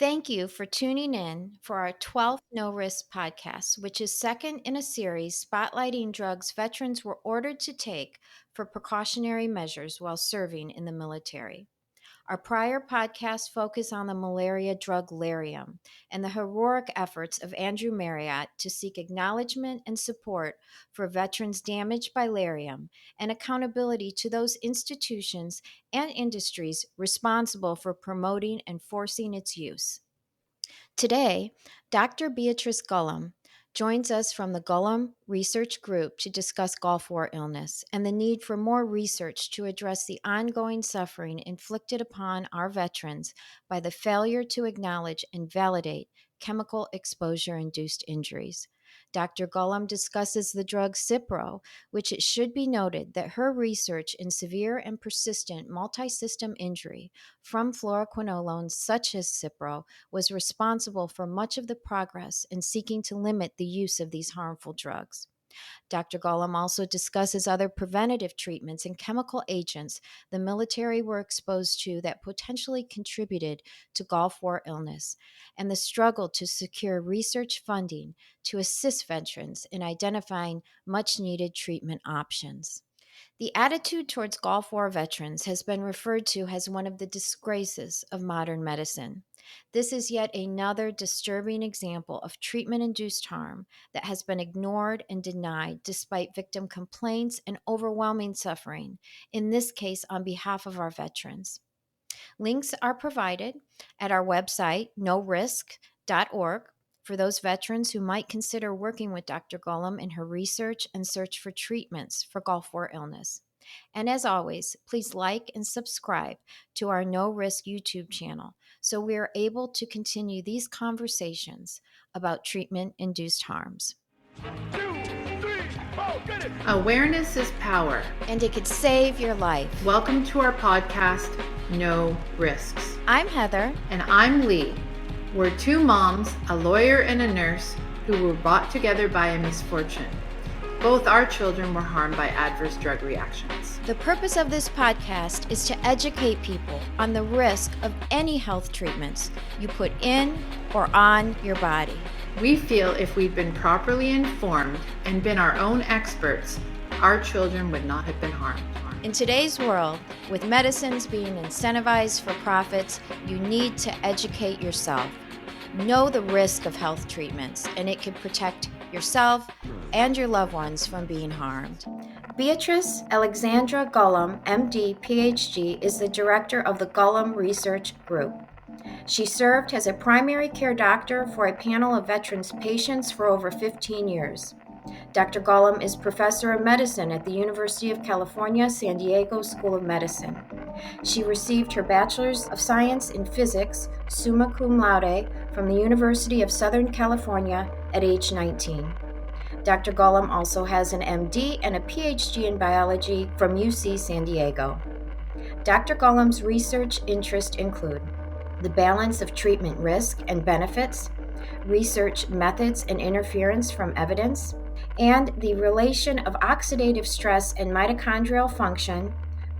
Thank you for tuning in for our 12th No Risk podcast, which is second in a series spotlighting drugs veterans were ordered to take for precautionary measures while serving in the military. Our prior podcast focused on the malaria drug Lariam and the heroic efforts of Andrew Marriott to seek acknowledgement and support for veterans damaged by Lariam and accountability to those institutions and industries responsible for promoting and forcing its use. Today, Dr. Beatrice Golomb joins us from the Golomb Research Group to discuss Gulf War illness and the need for more research to address the ongoing suffering inflicted upon our veterans by the failure to acknowledge and validate chemical exposure-induced injuries. Dr. Golomb discusses the drug Cipro, which it should be noted that her research in severe and persistent multi-system injury from fluoroquinolones such as Cipro was responsible for much of the progress in seeking to limit the use of these harmful drugs. Dr. Golomb also discusses other preventative treatments and chemical agents the military were exposed to that potentially contributed to Gulf War illness, and the struggle to secure research funding to assist veterans in identifying much needed treatment options. The attitude towards Gulf War veterans has been referred to as one of the disgraces of modern medicine. This is yet another disturbing example of treatment induced harm that has been ignored and denied despite victim complaints and overwhelming suffering, in this case on behalf of our veterans. Links are provided at our website, norisk.org, for those veterans who might consider working with Dr. Golomb in her research and search for treatments for Gulf War illness. And as always, please like and subscribe to our No Risk YouTube channel so we are able to continue these conversations about treatment-induced harms. 2, 3, 4, get it! Awareness is power. And it could save your life. Welcome to our podcast, No Risks. I'm Heather. And I'm Lee. We're two moms, a lawyer and a nurse, who were brought together by a misfortune. Both our children were harmed by adverse drug reactions. The purpose of this podcast is to educate people on the risk of any health treatments you put in or on your body. We feel if we'd been properly informed and been our own experts, our children would not have been harmed. In today's world, with medicines being incentivized for profits, you need to educate yourself. Know the risk of health treatments, and it can protect yourself and your loved ones from being harmed. Beatrice Alexandra Golomb, MD, PhD, is the director of the Golomb Research Group. She served as a primary care doctor for a panel of veterans patients for over 15 years. Dr. Golomb is professor of medicine at the University of California, San Diego School of Medicine. She received her Bachelor's of Science in Physics, summa cum laude, from the University of Southern California at age 19. Dr. Golomb also has an MD and a PhD in biology from UC San Diego. Dr. Golomb's research interests include the balance of treatment risk and benefits, research methods and interference from evidence, and the relation of oxidative stress and mitochondrial function,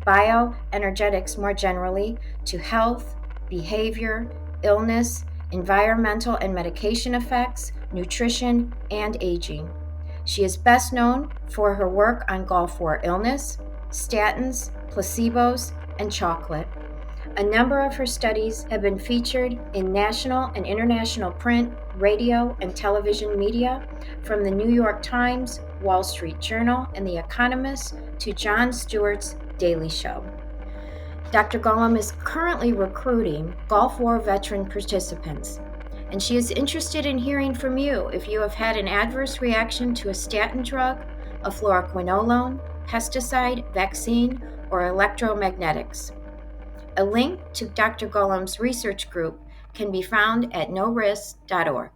bioenergetics more generally, to health, behavior, illness, environmental and medication effects, nutrition, and aging. She is best known for her work on Gulf War illness, statins, placebos, and chocolate. A number of her studies have been featured in national and international print, radio, and television media, from the New York Times, Wall Street Journal, and The Economist to Jon Stewart's Daily Show. Dr. Golomb is currently recruiting Gulf War veteran participants, and she is interested in hearing from you if you have had an adverse reaction to a statin drug, a fluoroquinolone, pesticide, vaccine, or electromagnetics. A link to Dr. Golomb's research group can be found at norisk.org.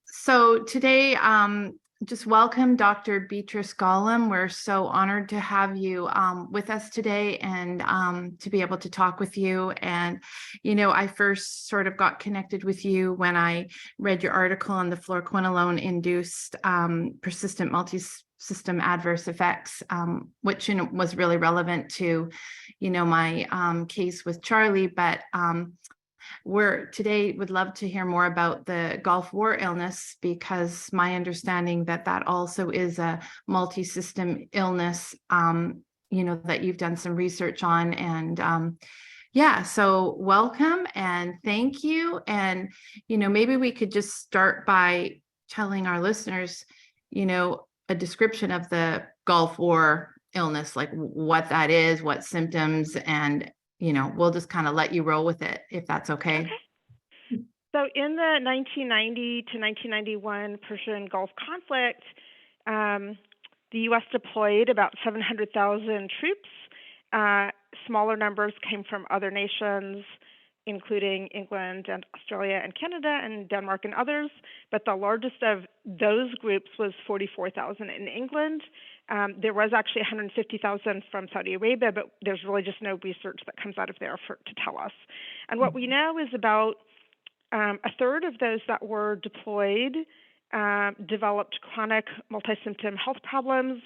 So today, just welcome Dr. Beatrice Golomb. We're so honored to have you with us today and to be able to talk with you. And, I first sort of got connected with you when I read your article on the fluoroquinolone-induced persistent multi-system adverse effects, which was really relevant to, my case with Charlie. But we're today would love to hear more about the Gulf War illness, because my understanding that also is a multi-system illness, that you've done some research on. And yeah, so welcome and thank you. And, maybe we could just start by telling our listeners, a description of the Gulf War illness, like what that is, what symptoms, and, we'll just kind of let you roll with it, if that's okay. Okay. So in the 1990 to 1991 Persian Gulf conflict, the U.S. deployed about 700,000 troops. Smaller numbers came from other nations, including England and Australia and Canada and Denmark and others. But the largest of those groups was 44,000 in England. There was actually 150,000 from Saudi Arabia, but there's really just no research that comes out of there to tell us. And what we know is about a third of those that were deployed developed chronic multi-symptom health problems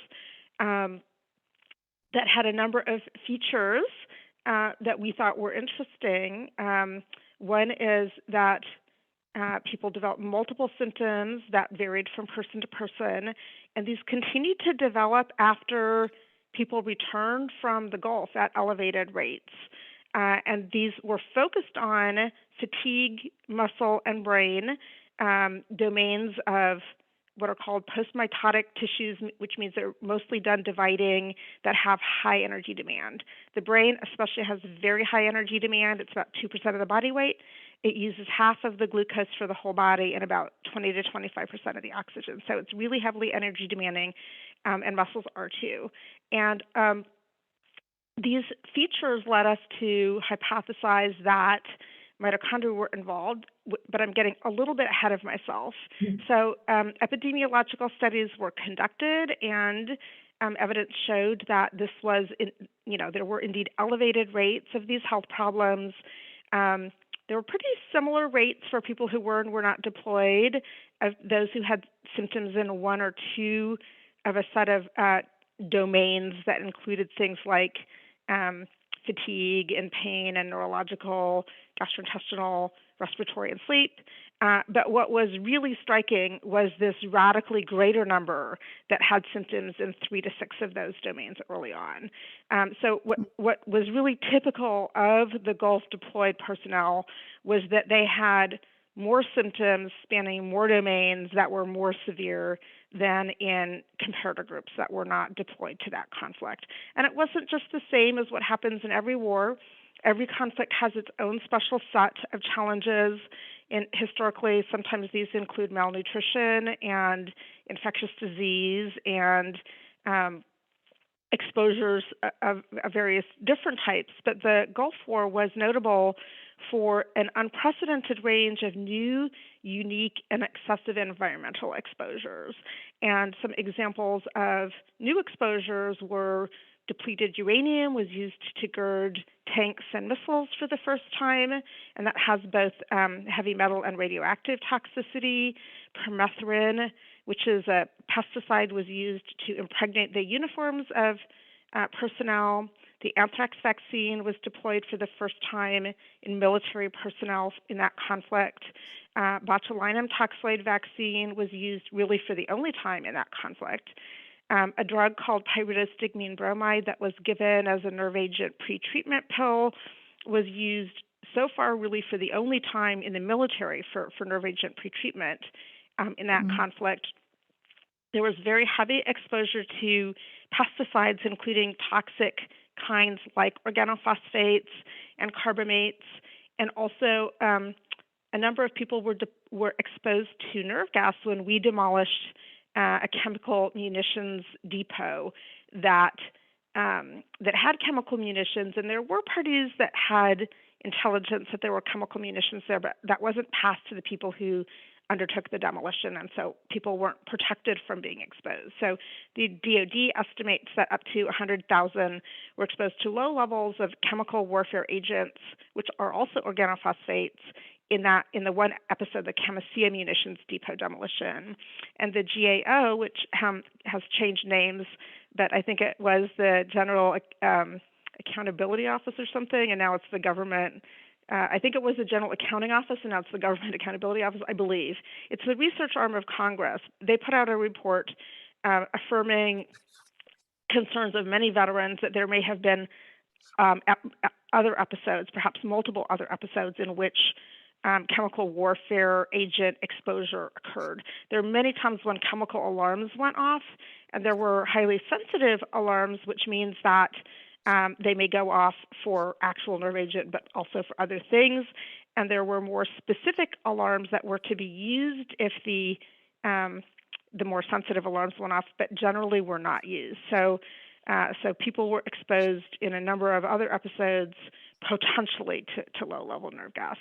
that had a number of features that we thought were interesting. One is that people developed multiple symptoms that varied from person to person, and these continued to develop after people returned from the Gulf at elevated rates. And these were focused on fatigue, muscle, and brain, domains of what are called post-mitotic tissues, which means they're mostly done dividing, that have high energy demand. The brain especially has very high energy demand. It's about 2% of the body weight. It uses half of the glucose for the whole body and about 20 to 25% of the oxygen. So it's really heavily energy demanding, and muscles are too. And these features led us to hypothesize that mitochondria were involved, but I'm getting a little bit ahead of myself. So epidemiological studies were conducted, and evidence showed that this was, there were indeed elevated rates of these health problems. There were pretty similar rates for people who were and were not deployed, of those who had symptoms in one or two of a set of domains that included things like fatigue and pain and neurological, gastrointestinal, respiratory, and sleep. But what was really striking was this radically greater number that had symptoms in 3 to 6 of those domains early on. So what was really typical of the Gulf deployed personnel was that they had more symptoms spanning more domains that were more severe than in comparator groups that were not deployed to that conflict. And it wasn't just the same as what happens in every war. Every conflict has its own special set of challenges. And historically, sometimes these include malnutrition and infectious disease and exposures of various different types. But the Gulf War was notable for an unprecedented range of new, unique, and excessive environmental exposures. And some examples of new exposures were depleted uranium was used to gird tanks and missiles for the first time, and that has both heavy metal and radioactive toxicity. Permethrin, which is a pesticide, was used to impregnate the uniforms of personnel. The anthrax vaccine was deployed for the first time in military personnel in that conflict. Botulinum toxoid vaccine was used really for the only time in that conflict. A drug called Pyridostigmine Bromide that was given as a nerve agent pre-treatment pill was used so far really for the only time in the military for nerve agent pre-treatment in that conflict. There was very heavy exposure to pesticides, including toxic kinds like organophosphates and carbamates, and also a number of people were exposed to nerve gas when we demolished a chemical munitions depot that had chemical munitions, and there were parties that had intelligence that there were chemical munitions there, but that wasn't passed to the people who undertook the demolition, and so people weren't protected from being exposed. So the DoD estimates that up to 100,000 were exposed to low levels of chemical warfare agents, which are also organophosphates, in the one episode, the Camisea Munitions Depot demolition. And the GAO, which has changed names, but I think it was the General Accountability Office or something, and now it's the Government I think it was the General Accounting Office, and now it's the Government Accountability Office, I believe. It's the research arm of Congress. They put out a report affirming concerns of many veterans that there may have been other episodes, perhaps multiple other episodes in which chemical warfare agent exposure occurred. There are many times when chemical alarms went off, and there were highly sensitive alarms, which means that they may go off for actual nerve agent, but also for other things. And there were more specific alarms that were to be used if the more sensitive alarms went off, but generally were not used. So people were exposed in a number of other episodes potentially to low-level nerve gas.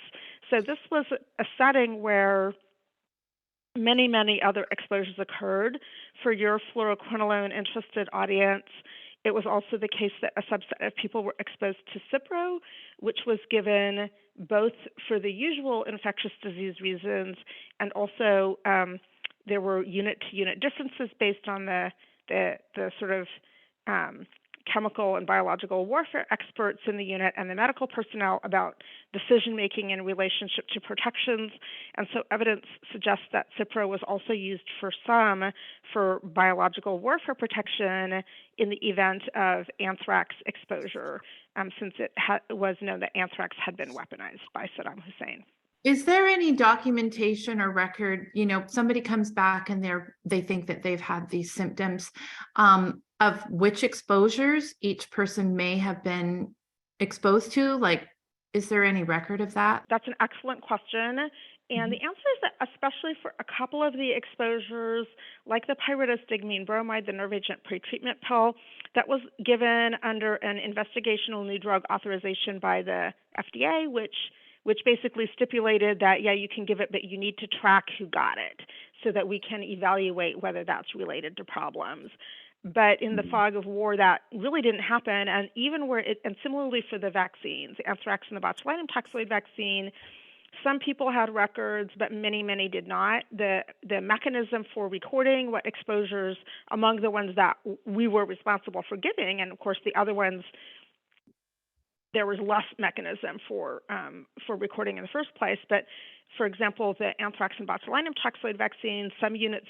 So this was a setting where many, many other exposures occurred. For your fluoroquinolone-interested audience, it was also the case that a subset of people were exposed to Cipro, which was given both for the usual infectious disease reasons, and also there were unit-to-unit differences based on the sort of chemical and biological warfare experts in the unit and the medical personnel about decision-making in relationship to protections. And so evidence suggests that Cipro was also used for some for biological warfare protection in the event of anthrax exposure, since it was known that anthrax had been weaponized by Saddam Hussein. Is there any documentation or record, somebody comes back and they think that they've had these symptoms, of which exposures each person may have been exposed to? Like, is there any record of that? That's an excellent question. And the answer is that especially for a couple of the exposures, like the Pyridostigmine Bromide, the nerve agent pretreatment pill, that was given under an investigational new drug authorization by the FDA, which basically stipulated that, you can give it, but you need to track who got it so that we can evaluate whether that's related to problems. But in the fog of war, that really didn't happen. And even and similarly for the vaccines, the anthrax and the botulinum toxoid vaccine, some people had records, but many, many did not. The mechanism for recording what exposures among the ones that we were responsible for giving, and of course the other ones, there was less mechanism for recording in the first place. But for example, the anthrax and botulinum toxoid vaccine, some units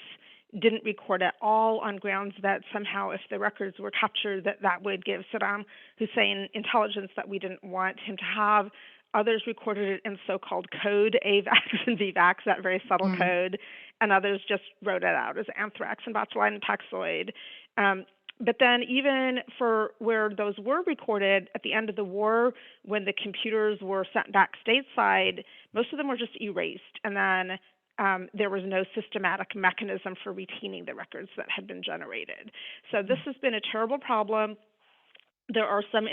didn't record at all on grounds that somehow if the records were captured that would give Saddam Hussein intelligence that we didn't want him to have. Others recorded it in so-called code, AVAX and VVAX, that very subtle code, and others just wrote it out as anthrax and botulinum toxoid. But then even for where those were recorded at the end of the war, when the computers were sent back stateside, most of them were just erased. And then there was no systematic mechanism for retaining the records that had been generated. So this has been a terrible problem. There are some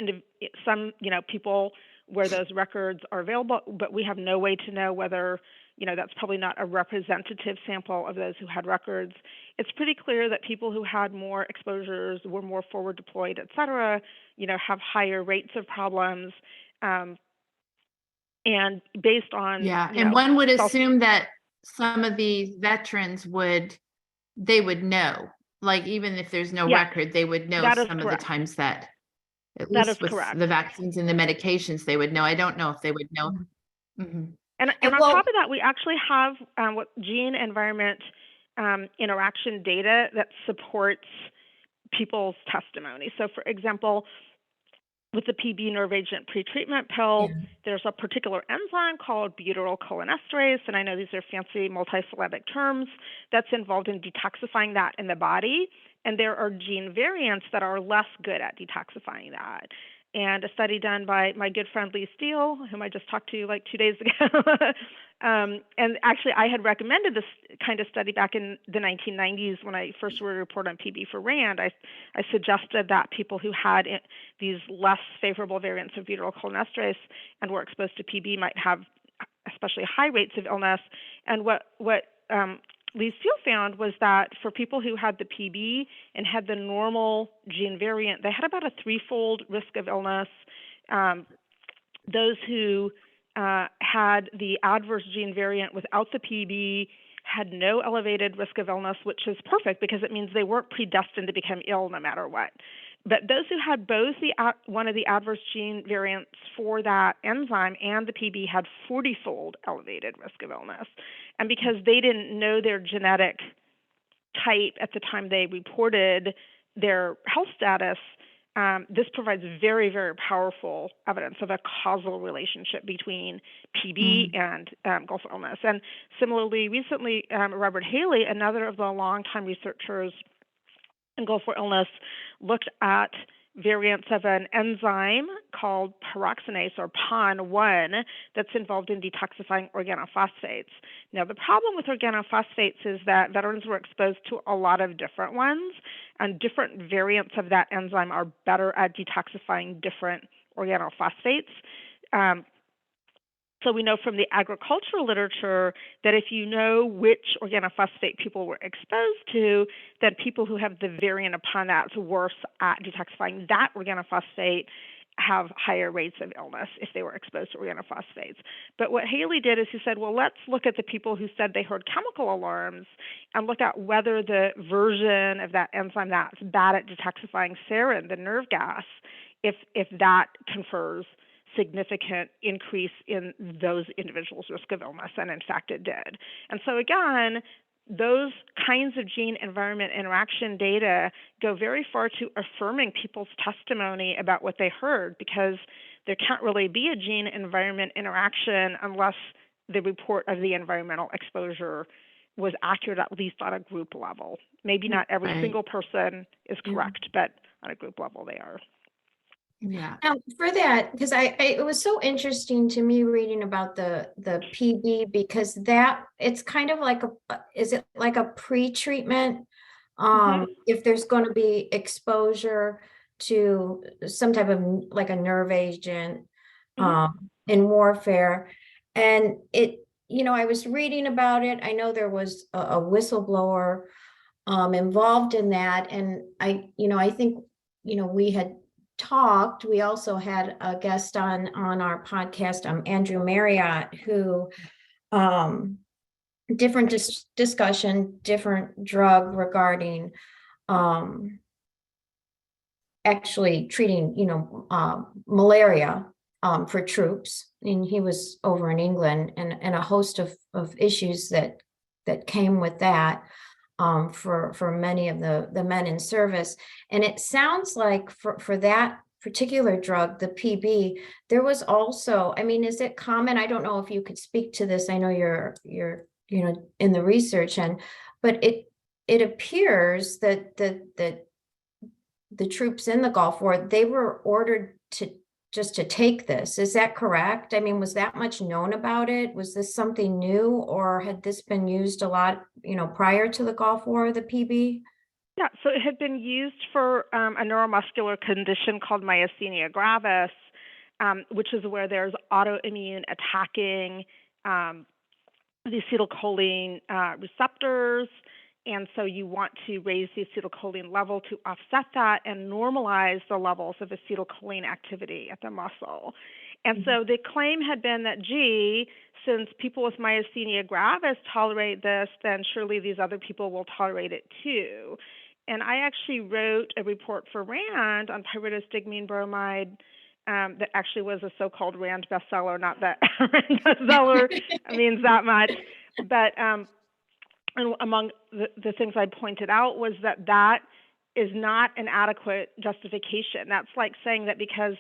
people where those records are available, but we have no way to know whether, that's probably not a representative sample of those who had records. It's pretty clear that people who had more exposures, were more forward deployed, et cetera, have higher rates of problems. And based on and one would assume that some of these veterans would know, like even if there's no record, they would know some of the times that, at least with the vaccines and the medications, they would know. I don't know if they would know. And on top of that, we actually have what gene environment interaction data that supports people's testimony. So for example, with the PB nerve agent pretreatment pill, there's a particular enzyme called butyrylcholinesterase, and I know these are fancy multisyllabic terms, that's involved in detoxifying that in the body. And there are gene variants that are less good at detoxifying that. And a study done by my good friend Lee Steele, whom I just talked to like 2 days ago, and actually I had recommended this kind of study back in the 1990s when I first wrote a report on PB for RAND. I suggested that people who had these less favorable variants of butyrylcholinesterase and were exposed to PB might have especially high rates of illness. And what Lee Steele found was that for people who had the PB and had the normal gene variant, they had about a threefold risk of illness. Those who had the adverse gene variant without the PB had no elevated risk of illness, which is perfect because it means they weren't predestined to become ill no matter what. But those who had both one of the adverse gene variants for that enzyme and the PB had 40-fold elevated risk of illness. And because they didn't know their genetic type at the time they reported their health status, this provides very, very powerful evidence of a causal relationship between PB and Gulf illness. And similarly, recently, Robert Haley, another of the longtime researchers in Gulf illness, looked at variants of an enzyme called pyroxenase or PON1 that's involved in detoxifying organophosphates. Now, the problem with organophosphates is that veterans were exposed to a lot of different ones, and different variants of that enzyme are better at detoxifying different organophosphates. So we know from the agricultural literature that if you know which organophosphate people were exposed to, then people who have the variant upon that's worse at detoxifying that organophosphate have higher rates of illness if they were exposed to organophosphates. But what Haley did is he said, well, let's look at the people who said they heard chemical alarms and look at whether the version of that enzyme that's bad at detoxifying sarin, the nerve gas, if that confers significant increase in those individuals' risk of illness, and in fact it did. And so again, those kinds of gene-environment interaction data go very far to affirming people's testimony about what they heard, because there can't really be a gene-environment interaction unless the report of the environmental exposure was accurate, at least on a group level. Maybe not every single person is correct, but on a group level they are. Yeah. Now, for that, because it was so interesting to me reading about the PB, because that it's kind of like is it like a pre-treatment? If there's going to be exposure to some type of like a nerve agent in warfare, and I was reading about it. I know there was a whistleblower involved in that, and I think we had talked. We also had a guest on our podcast, Andrew Marriott, who different discussion, different drug regarding actually treating malaria for troops, and he was over in England, and a host of issues that came with that. For many of the men in service. And it sounds like for that particular drug, the PB, there was also, is it common? I don't know if you could speak to this. I know you're in the research but it appears that the troops in the Gulf War, they were ordered to take this. Is that correct? Was that much known about it? Was this something new, or had this been used a lot, prior to the Gulf War, the PB? Yeah, so it had been used for a neuromuscular condition called myasthenia gravis, which is where there's autoimmune attacking the acetylcholine receptors. And so you want to raise the acetylcholine level to offset that and normalize the levels of acetylcholine activity at the muscle. And so the claim had been that, since people with myasthenia gravis tolerate this, then surely these other people will tolerate it too. And I actually wrote a report for RAND on pyridostigmine bromide that actually was a so-called RAND bestseller, not that RAND bestseller means that much, but and among the things I pointed out was that is not an adequate justification. That's like saying that because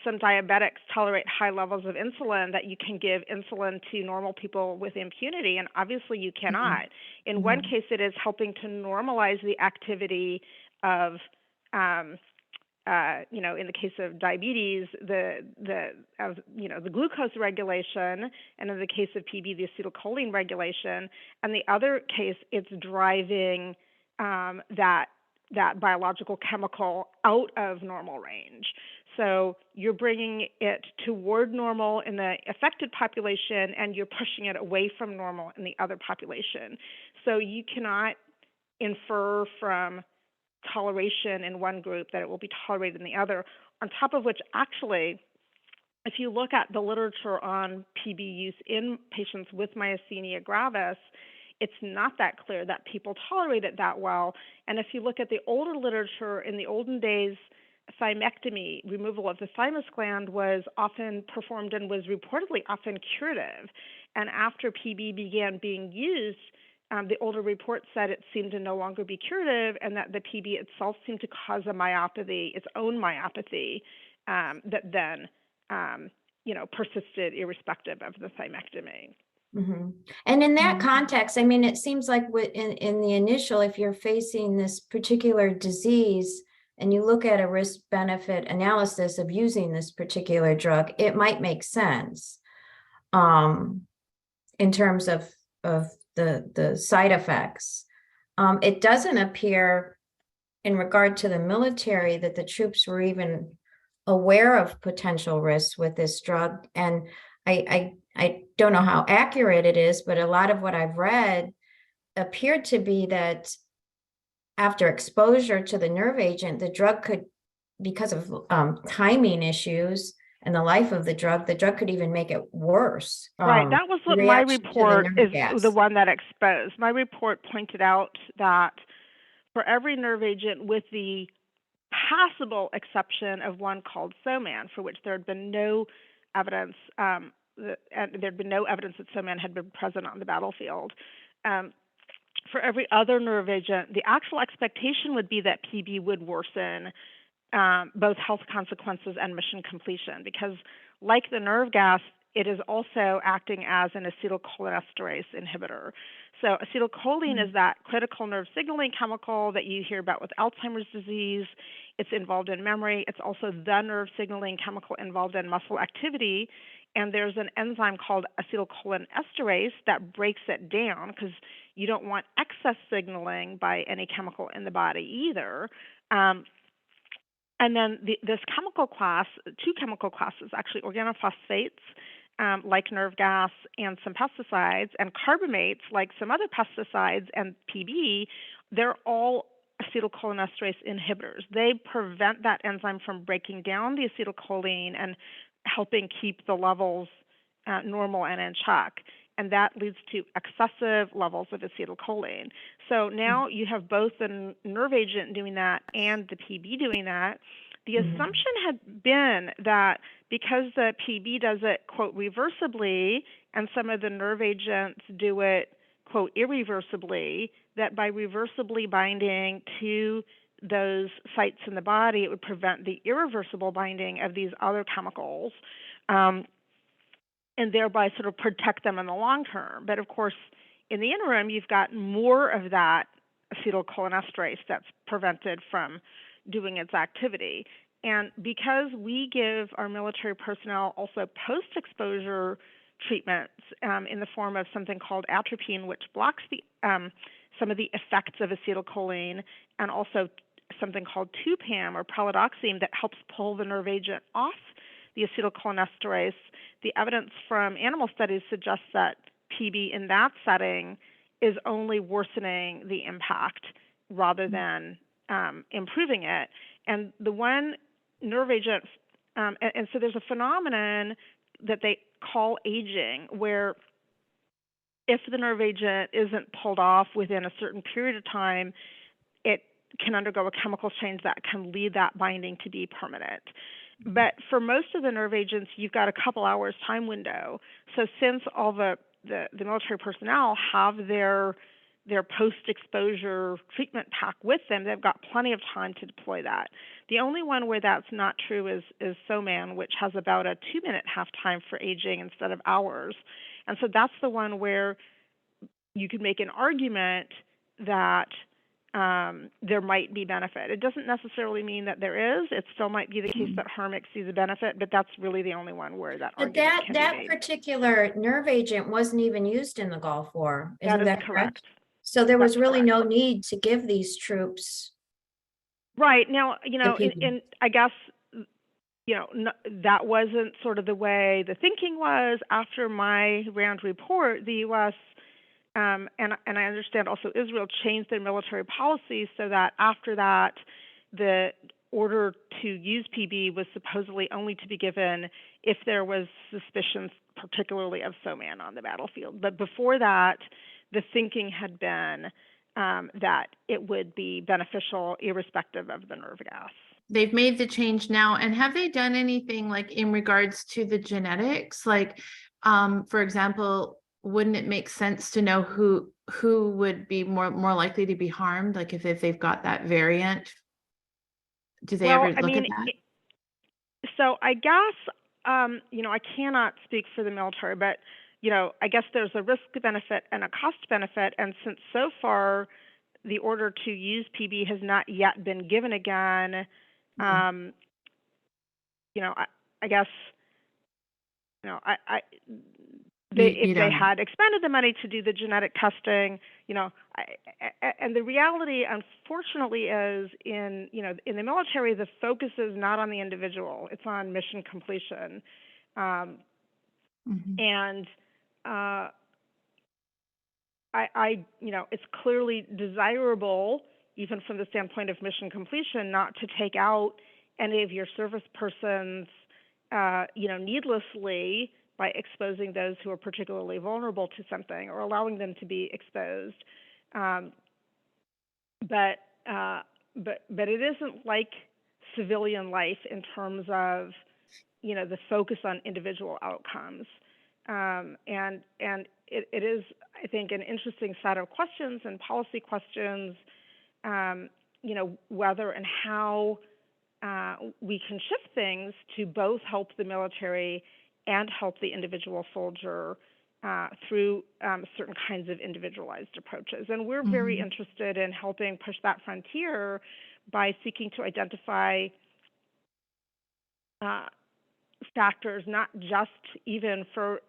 some diabetics tolerate high levels of insulin, that you can give insulin to normal people with impunity, and obviously you cannot. In one case, it is helping to normalize the activity of, in the case of diabetes, the glucose regulation, and in the case of PB, the acetylcholine regulation. And the other case, it's driving that biological chemical out of normal range. So you're bringing it toward normal in the affected population, and you're pushing it away from normal in the other population. So you cannot infer from toleration in one group that it will be tolerated in the other, on top of which, actually, if you look at the literature on PB use in patients with myasthenia gravis, it's not that clear that people tolerate it that well. And if you look at the older literature, in the olden days, thymectomy, removal of the thymus gland, was often performed and was reportedly often curative. And after PB began being used, the older reports said it seemed to no longer be curative, and that the PB itself seemed to cause a myopathy, its own myopathy, that then, persisted irrespective of the thymectomy. Mm-hmm. And in that Mhm. context, I mean, it seems like in the initial, if you're facing this particular disease and you look at a risk-benefit analysis of using this particular drug, it might make sense in terms of the side effects. It doesn't appear in regard to the military that the troops were even aware of potential risks with this drug. And I don't know how accurate it is, but a lot of what I've read appeared to be that after exposure to the nerve agent, the drug could, because of timing issues and the life of the drug could even make it worse. Right. That was what my Reaction to the report nerve is, the gas. one that exposed. My report pointed out that for every nerve agent, with the possible exception of one called Soman, for which there had been no evidence, and there had been no evidence that Soman had been present on the battlefield. For every other nerve agent, the actual expectation would be that PB would worsen both health consequences and mission completion, because, like the nerve gas, it is also acting as an acetylcholinesterase inhibitor. So acetylcholine is that critical nerve signaling chemical that you hear about with Alzheimer's disease. It's involved in memory. It's also the nerve signaling chemical involved in muscle activity. And there's an enzyme called acetylcholinesterase that breaks it down, because you don't want excess signaling by any chemical in the body either. And then this chemical class, two chemical classes, actually, organophosphates, like nerve gas and some pesticides, and carbamates, like some other pesticides and PB, they're all acetylcholinesterase inhibitors. They prevent that enzyme from breaking down the acetylcholine and helping keep the levels normal and in check. And that leads to excessive levels of acetylcholine. So now you have both the nerve agent doing that and the PB doing that. The assumption had been that because the PB does it, quote, reversibly, and some of the nerve agents do it, quote, irreversibly, that by reversibly binding to those sites in the body, it would prevent the irreversible binding of these other chemicals, and thereby sort of protect them in the long term. But of course, in the interim, you've got more of that acetylcholinesterase that's prevented from doing its activity. And because we give our military personnel also post-exposure treatments in the form of something called atropine, which blocks some of the effects of acetylcholine, and also something called 2-PAM or pralidoxime that helps pull the nerve agent off the acetylcholinesterase, the evidence from animal studies suggests that PB in that setting is only worsening the impact rather than improving it. And the one nerve agent, and so there's a phenomenon that they call aging, where if the nerve agent isn't pulled off within a certain period of time, it can undergo a chemical change that can lead that binding to be permanent. But for most of the nerve agents, you've got a couple hours time window. So since all the military personnel have their post-exposure treatment pack with them, they've got plenty of time to deploy that. The only one where that's not true is Soman, which has about a 2-minute half time for aging instead of hours. And so that's the one where you could make an argument that there might be benefit. It doesn't necessarily mean that there is. It still might be the case that harm exceeds the benefit, but that's really the only one where that But argument can be that made. particular nerve agent wasn't even used in the Gulf War. That Isn't is that correct? correct. So there was That's really correct. no need to give these troops. Right. Now, PB. in I guess, that wasn't sort of the way the thinking was. After my RAND report, the U.S. And I understand also Israel changed their military policy so that after that, the order to use PB was supposedly only to be given if there was suspicions, particularly of Soman on the battlefield. But before that, the thinking had been that it would be beneficial irrespective of the nerve gas. they've made the change now. And have they done anything like in regards to the genetics? Like, for example, wouldn't it make sense to know who would be more likely to be harmed? Like if they've got that variant, do they Well, ever I look at mean, that? so I guess, I cannot speak for the military, but, I guess there's a risk benefit and a cost benefit. And since so far the order to use PB has not yet been given again, Mm. um, I guess, you know, I if You they don't know. had expended the money to do the genetic testing, and the reality, unfortunately, is in the military, the focus is not on the individual; it's on mission completion, um, Mhm. and uh, it's clearly desirable, even from the standpoint of mission completion, not to take out any of your service persons, needlessly by exposing those who are particularly vulnerable to something or allowing them to be exposed. Um, but uh, but it isn't like civilian life in terms of the focus on individual outcomes, and it is, I think, an interesting set of questions and policy questions, whether and how we can shift things to both help the military and help the individual soldier through certain kinds of individualized approaches. And we're very Mhm. interested in helping push that frontier by seeking to identify uh, factors, not just even for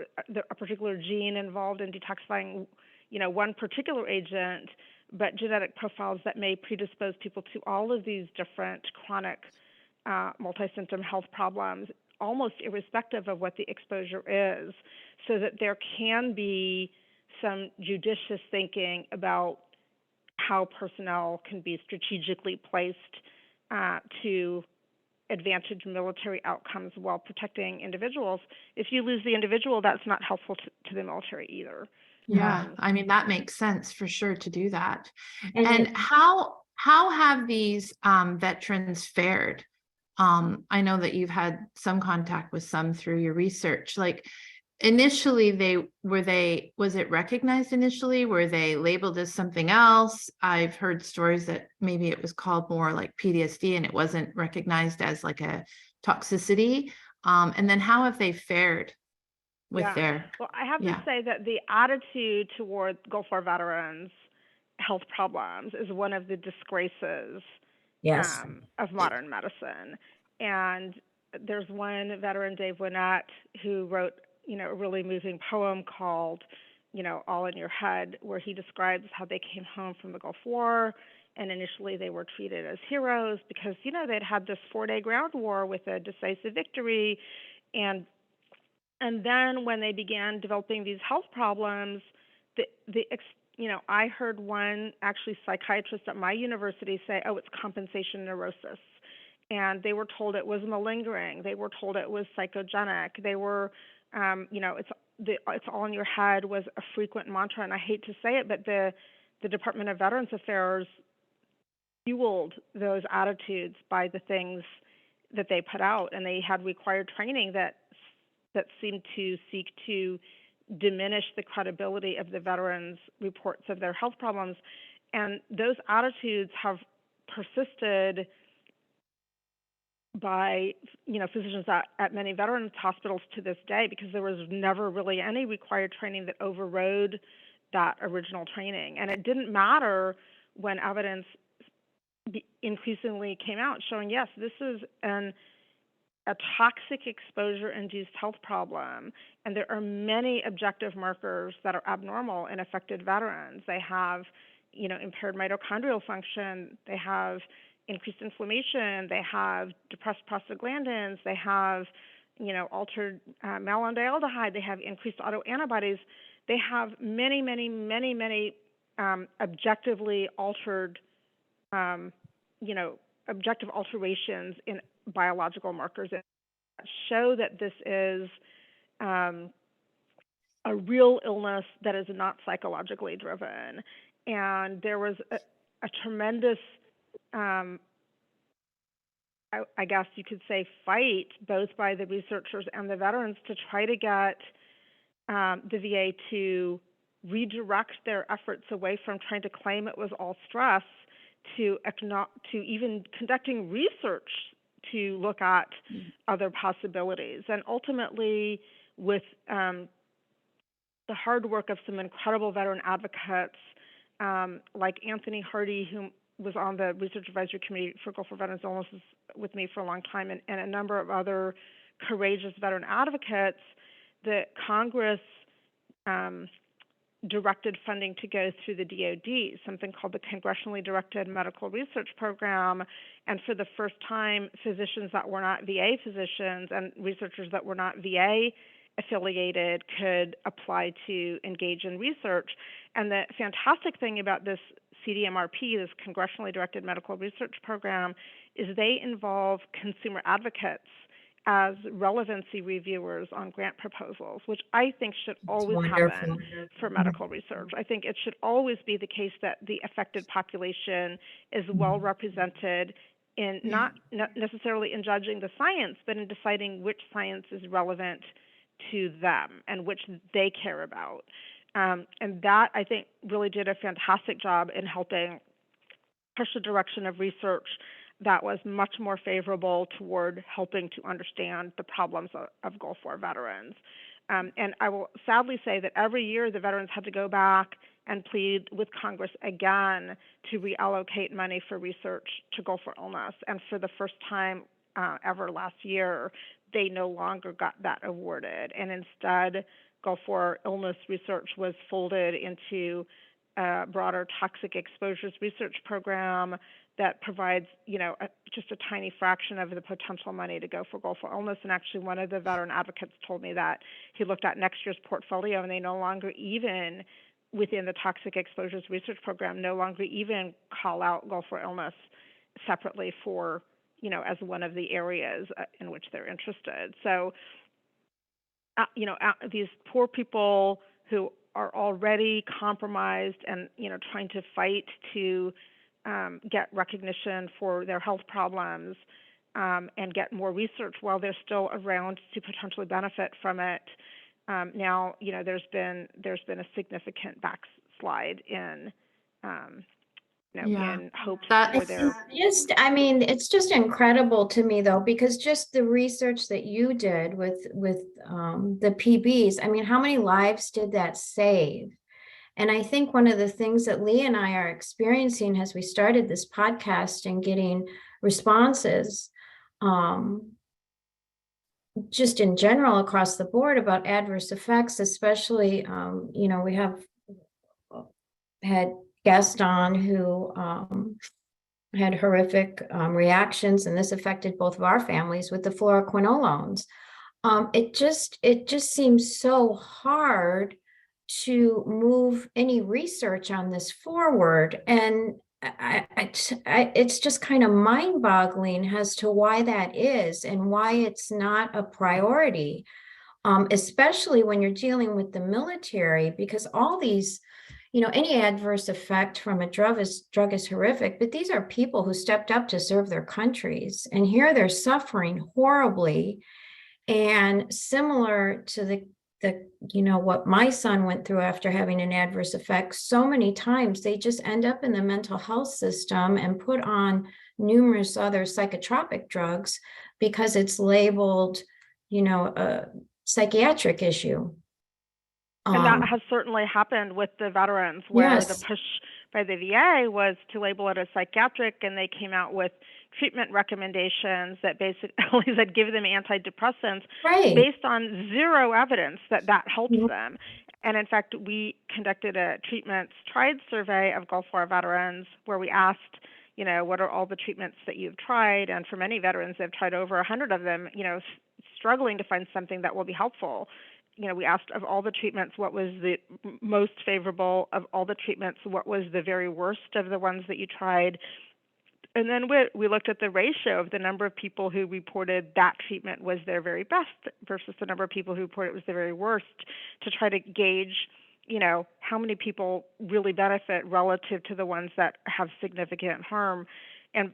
a particular gene involved in detoxifying, one particular agent, but genetic profiles that may predispose people to all of these different chronic multi-symptom health problems, almost irrespective of what the exposure is, so that there can be some judicious thinking about how personnel can be strategically placed to advantage military outcomes while protecting individuals. If you lose the individual, that's not helpful to the military either. Yeah, Um, I mean, that makes sense for sure to do that. mhm. And how have these veterans fared? I know that you've had some contact with some through your research. Like initially was it recognized initially? Were they labeled as something else? I've heard stories that maybe it was called more like PTSD and it wasn't recognized as like a toxicity. And then how have they fared with Yeah. their, Well, I have to yeah. say that the attitude toward Gulf War veterans' health problems is one of the disgraces Yes. of modern medicine. And there's one veteran, Dave Winnett, who wrote, a really moving poem called, All in Your Head, where he describes how they came home from the Gulf War. And initially they were treated as heroes because, they'd had this 4-day ground war with a decisive victory. And then when they began developing these health problems, I heard one actually psychiatrist at my university say, "Oh, it's compensation neurosis," and they were told it was malingering. They were told it was psychogenic. They were, it's all in your head was a frequent mantra. And I hate to say it, but the Department of Veterans Affairs fueled those attitudes by the things that they put out, and they had required training that seemed to seek to diminish the credibility of the veterans' reports of their health problems. And those attitudes have persisted by physicians at many veterans hospitals to this day, because there was never really any required training that overrode that original training. And it didn't matter when evidence increasingly came out showing, yes, this is a toxic exposure-induced health problem, and there are many objective markers that are abnormal in affected veterans. They have, impaired mitochondrial function. They have increased inflammation. They have depressed prostaglandins. They have, altered malondialdehyde. They have increased autoantibodies. They have many, many, many, many objectively altered, um, you know, objective alterations in biological markers that show that this is um, a real illness that is not psychologically driven. And there was a tremendous um, I guess you could say, fight both by the researchers and the veterans to try to get the VA to redirect their efforts away from trying to claim it was all stress to even conducting research to look at other possibilities. And ultimately, with the hard work of some incredible veteran advocates like Anthony Hardy, who was on the Research Advisory Committee for Gulf War Veterans Illnesses with me for a long time, and a number of other courageous veteran advocates, that Congress directed funding to go through the DoD, something called the Congressionally Directed Medical Research Program. And for the first time, physicians that were not VA physicians and researchers that were not VA affiliated could apply to engage in research. And the fantastic thing about this CDMRP, this Congressionally Directed Medical Research Program, is they involve consumer advocates as relevancy reviewers on grant proposals, which I think should always happen for medical research. I think it should always be the case that the affected population is well represented in not necessarily in judging the science, but in deciding which science is relevant to them and which they care about. And that, I think, really did a fantastic job in helping push the direction of research that was much more favorable toward helping to understand the problems of Gulf War veterans. And I will sadly say that every year the veterans had to go back and plead with Congress again to reallocate money for research to Gulf War illness. And for the first time ever last year, they no longer got that awarded. And instead, Gulf War illness research was folded into a broader toxic exposures research program that provides, just a tiny fraction of the potential money to go for Gulf War illness. And actually, one of the veteran advocates told me that he looked at next year's portfolio, and they no longer even, within the toxic exposures research program, no longer even call out Gulf War illness separately for, as one of the areas in which they're interested. So, these poor people who are already compromised and, trying to fight to get recognition for their health problems and get more research while they're still around to potentially benefit from it. Now, there's been a significant backslide in in hopes for their. It's just incredible to me, though, because just the research that you did with the PBs, how many lives did that save? And I think one of the things that Lee and I are experiencing as we started this podcast and getting responses, just in general across the board about adverse effects, especially, we have had guests on who had horrific reactions, and this affected both of our families with the fluoroquinolones. It just seems so hard to move any research on this forward. And it's just kind of mind-boggling as to why that is and why it's not a priority, especially when you're dealing with the military, because all these, any adverse effect from a drug is horrific, but these are people who stepped up to serve their countries, and here they're suffering horribly. And similar to the what my son went through after having an adverse effect, so many times they just end up in the mental health system and put on numerous other psychotropic drugs because it's labeled, a psychiatric issue. And that has certainly happened with the veterans, where yes. the push by the VA was to label it as psychiatric, and they came out with treatment recommendations that basically said give them antidepressants based on zero evidence that helps them. And in fact, we conducted a treatments tried survey of Gulf War veterans where we asked, what are all the treatments that you've tried? And for many veterans, they've tried over 100 of them, struggling to find something that will be helpful. We asked, of all the treatments, what was the most favorable? Of all the treatments, what was the very worst of the ones that you tried? And then we looked at the ratio of the number of people who reported that treatment was their very best versus the number of people who reported it was their very worst, to try to gauge, how many people really benefit relative to the ones that have significant harm. And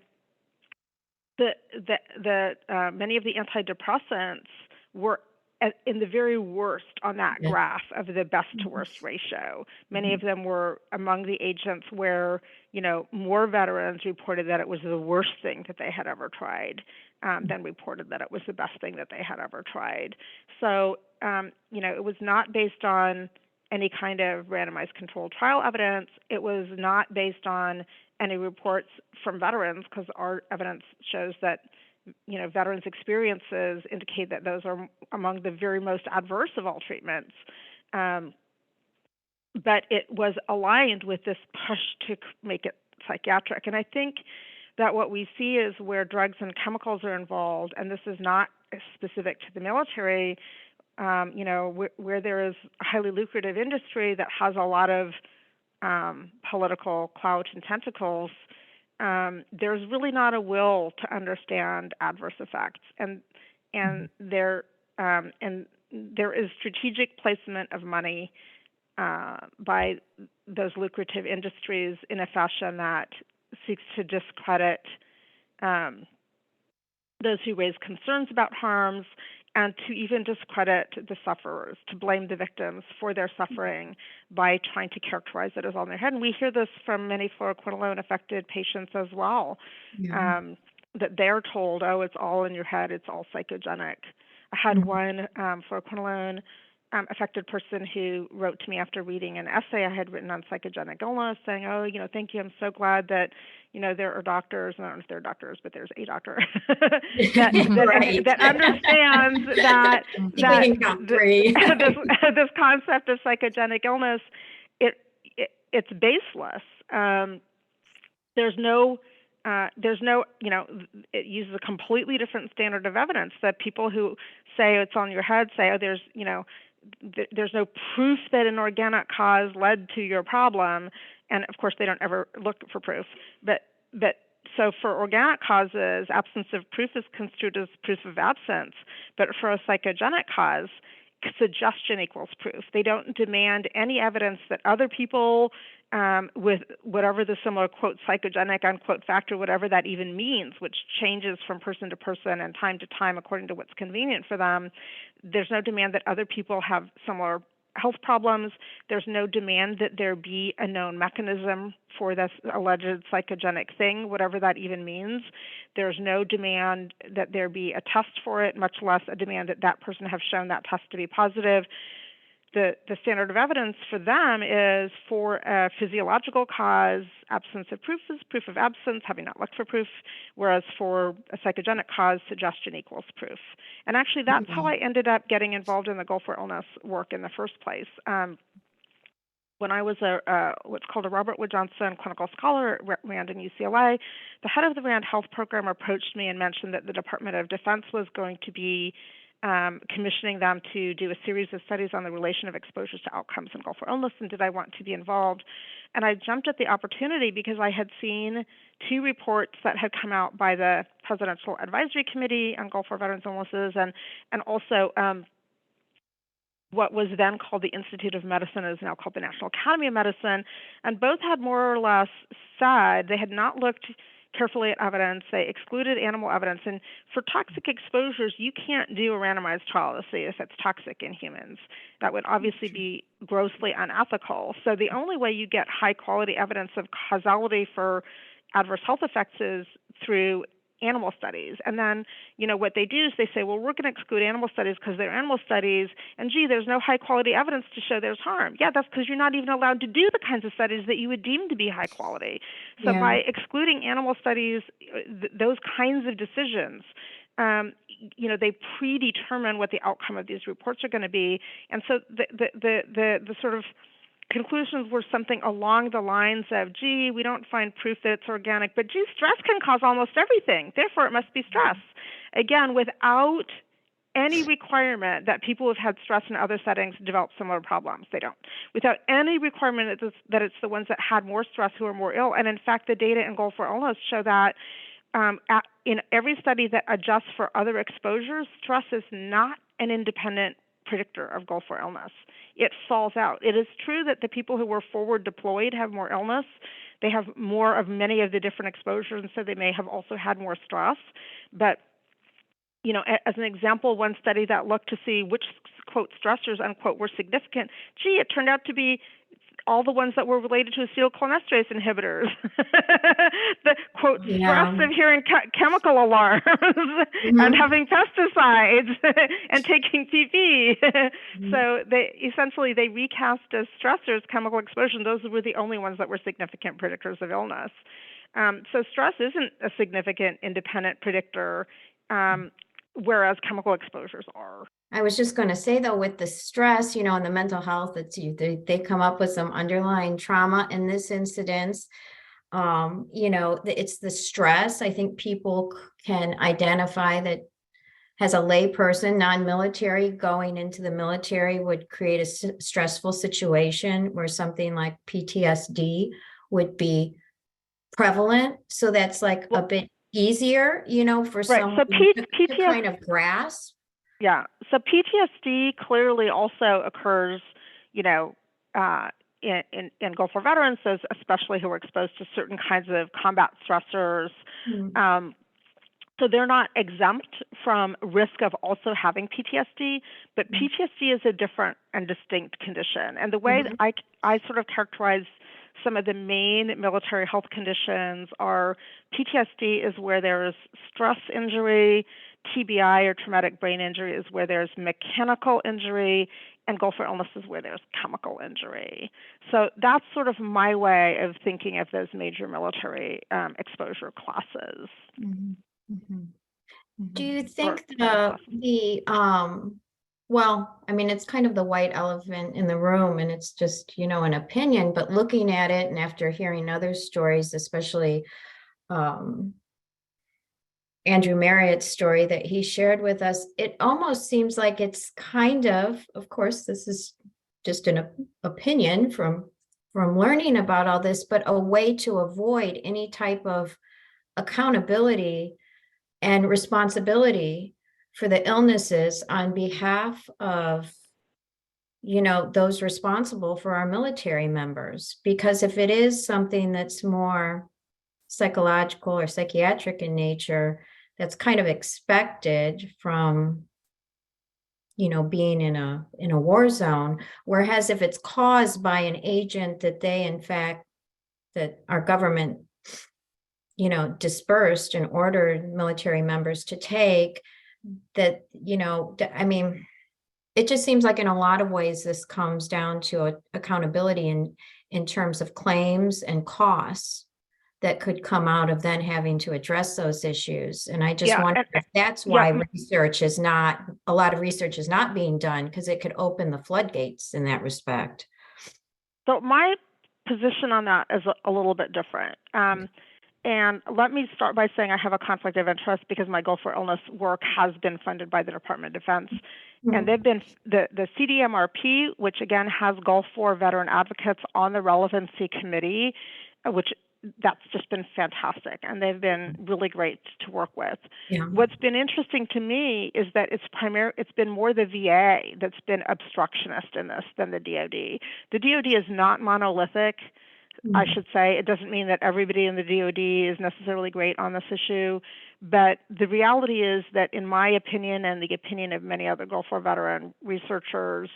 Many of the antidepressants were in the very worst on that Yes. graph of the best to worst ratio. Many of them were among the agents where, more veterans reported that it was the worst thing that they had ever tried than reported that it was the best thing that they had ever tried. So, it was not based on any kind of randomized controlled trial evidence. It was not based on any reports from veterans, because our evidence shows that veterans' experiences indicate that those are among the very most adverse of all treatments. But it was aligned with this push to make it psychiatric. And I think that what we see is where drugs and chemicals are involved, and this is not specific to the military, where there is a highly lucrative industry that has a lot of political clout and tentacles, there's really not a will to understand adverse effects, and there is strategic placement of money by those lucrative industries in a fashion that seeks to discredit those who raise concerns about harms, and to even discredit the sufferers, to blame the victims for their suffering by trying to characterize it as all in their head. And we hear this from many fluoroquinolone-affected patients as well, that they're told, oh, it's all in your head, it's all psychogenic. I had one fluoroquinolone affected person who wrote to me after reading an essay I had written on psychogenic illness, saying, oh, thank you, I'm so glad that, there are doctors, and I don't know if they're doctors, but there's a doctor that understands that this concept of psychogenic illness, it's baseless. There's no, it uses a completely different standard of evidence. That people who say it's on your head say, oh, there's no proof that an organic cause led to your problem, and of course they don't ever look for proof. But so for organic causes, absence of proof is construed as proof of absence. But for a psychogenic cause, suggestion equals proof. They don't demand any evidence that other people with whatever the similar, quote, psychogenic, unquote, factor, whatever that even means, which changes from person to person and time to time according to what's convenient for them. There's no demand that other people have similar health problems. There's no demand that there be a known mechanism for this alleged psychogenic thing, whatever that even means. There's no demand that there be a test for it, much less a demand that that person have shown that test to be positive. The standard of evidence for them is for a physiological cause, absence of proof is proof of absence, having not looked for proof, whereas for a psychogenic cause, suggestion equals proof. And actually, that's how I ended up getting involved in the Gulf War illness work in the first place. When I was what's called a Robert Wood Johnson clinical scholar at RAND in UCLA, the head of the RAND health program approached me and mentioned that the Department of Defense was going to be commissioning them to do a series of studies on the relation of exposures to outcomes in Gulf War illness, and did I want to be involved? And I jumped at the opportunity because I had seen two reports that had come out by the Presidential Advisory Committee on Gulf War Veterans Illnesses, and also what was then called the Institute of Medicine is now called the National Academy of Medicine, and both had more or less said they had not looked carefully at evidence. They excluded animal evidence. And for toxic exposures, you can't do a randomized trial to see if it's toxic in humans. That would obviously be grossly unethical. So the only way you get high-quality evidence of causality for adverse health effects is through animal studies. And then, what they do is they say, well, we're going to exclude animal studies because they're animal studies, and there's no high-quality evidence to show there's harm. Yeah, that's because you're not even allowed to do the kinds of studies that you would deem to be high quality. So by excluding animal studies, those kinds of decisions, they predetermine what the outcome of these reports are going to be. And so the sort of conclusions were something along the lines of, we don't find proof that it's organic, but stress can cause almost everything. Therefore, it must be stress. Again, without any requirement that people who've had stress in other settings develop similar problems. They don't. Without any requirement that it's the ones that had more stress who are more ill. And in fact, the data in Gulf War illness show that in every study that adjusts for other exposures, stress is not an independent predictor of Gulf War illness. It falls out. It is true that the people who were forward deployed have more illness. They have more of many of the different exposures, and so they may have also had more stress. But as an example, one study that looked to see which, quote, stressors, unquote, were significant, it turned out to be all the ones that were related to acetylcholinesterase inhibitors. The, quote, stress of hearing chemical alarms and having pesticides and taking TB. So they recast as stressors chemical exposure, and those were the only ones that were significant predictors of illness. So stress isn't a significant independent predictor, whereas chemical exposures are. I was just going to say, though, with the stress, and the mental health, they come up with some underlying trauma in this incidence. It's the stress. I think people can identify that as a layperson, non-military, going into the military would create a stressful situation where something like PTSD would be prevalent. So that's like a bit easier, for someone to kind of grasp. Yeah. So PTSD clearly also occurs, in Gulf War veterans, those especially who are exposed to certain kinds of combat stressors. So they're not exempt from risk of also having PTSD, but PTSD is a different and distinct condition. And the way that I sort of characterize some of the main military health conditions are PTSD is where there's stress injury, TBI or traumatic brain injury is where there's mechanical injury, and Gulf War illness is where there's chemical injury. So that's sort of my way of thinking of those major military exposure classes. Do you think it's kind of the white elephant in the room, and it's just, an opinion, but looking at it and after hearing other stories, especially Andrew Marriott's story that he shared with us, it almost seems like it's kind of course, this is just an opinion from learning about all this, but a way to avoid any type of accountability and responsibility for the illnesses on behalf of, those responsible for our military members. Because if it is something that's more psychological or psychiatric in nature, that's kind of expected from, being in a war zone. Whereas if it's caused by an agent that our government, dispersed and ordered military members to take, that, it just seems like in a lot of ways, this comes down to accountability in terms of claims and costs that could come out of then having to address those issues. And I just wonder if that's why a lot of research is not being done, because it could open the floodgates in that respect. So my position on that is a little bit different. And let me start by saying I have a conflict of interest because my Gulf War illness work has been funded by the Department of Defense. And they've been the CDMRP, which again has Gulf War veteran advocates on the relevancy committee, which that's just been fantastic. And they've been really great to work with. What's been interesting to me is that it's been more the VA that's been obstructionist in this than the DoD. The DoD is not monolithic. I should say. It doesn't mean that everybody in the DoD is necessarily great on this issue, but the reality is that, in my opinion and the opinion of many other Gulf War veteran researchers,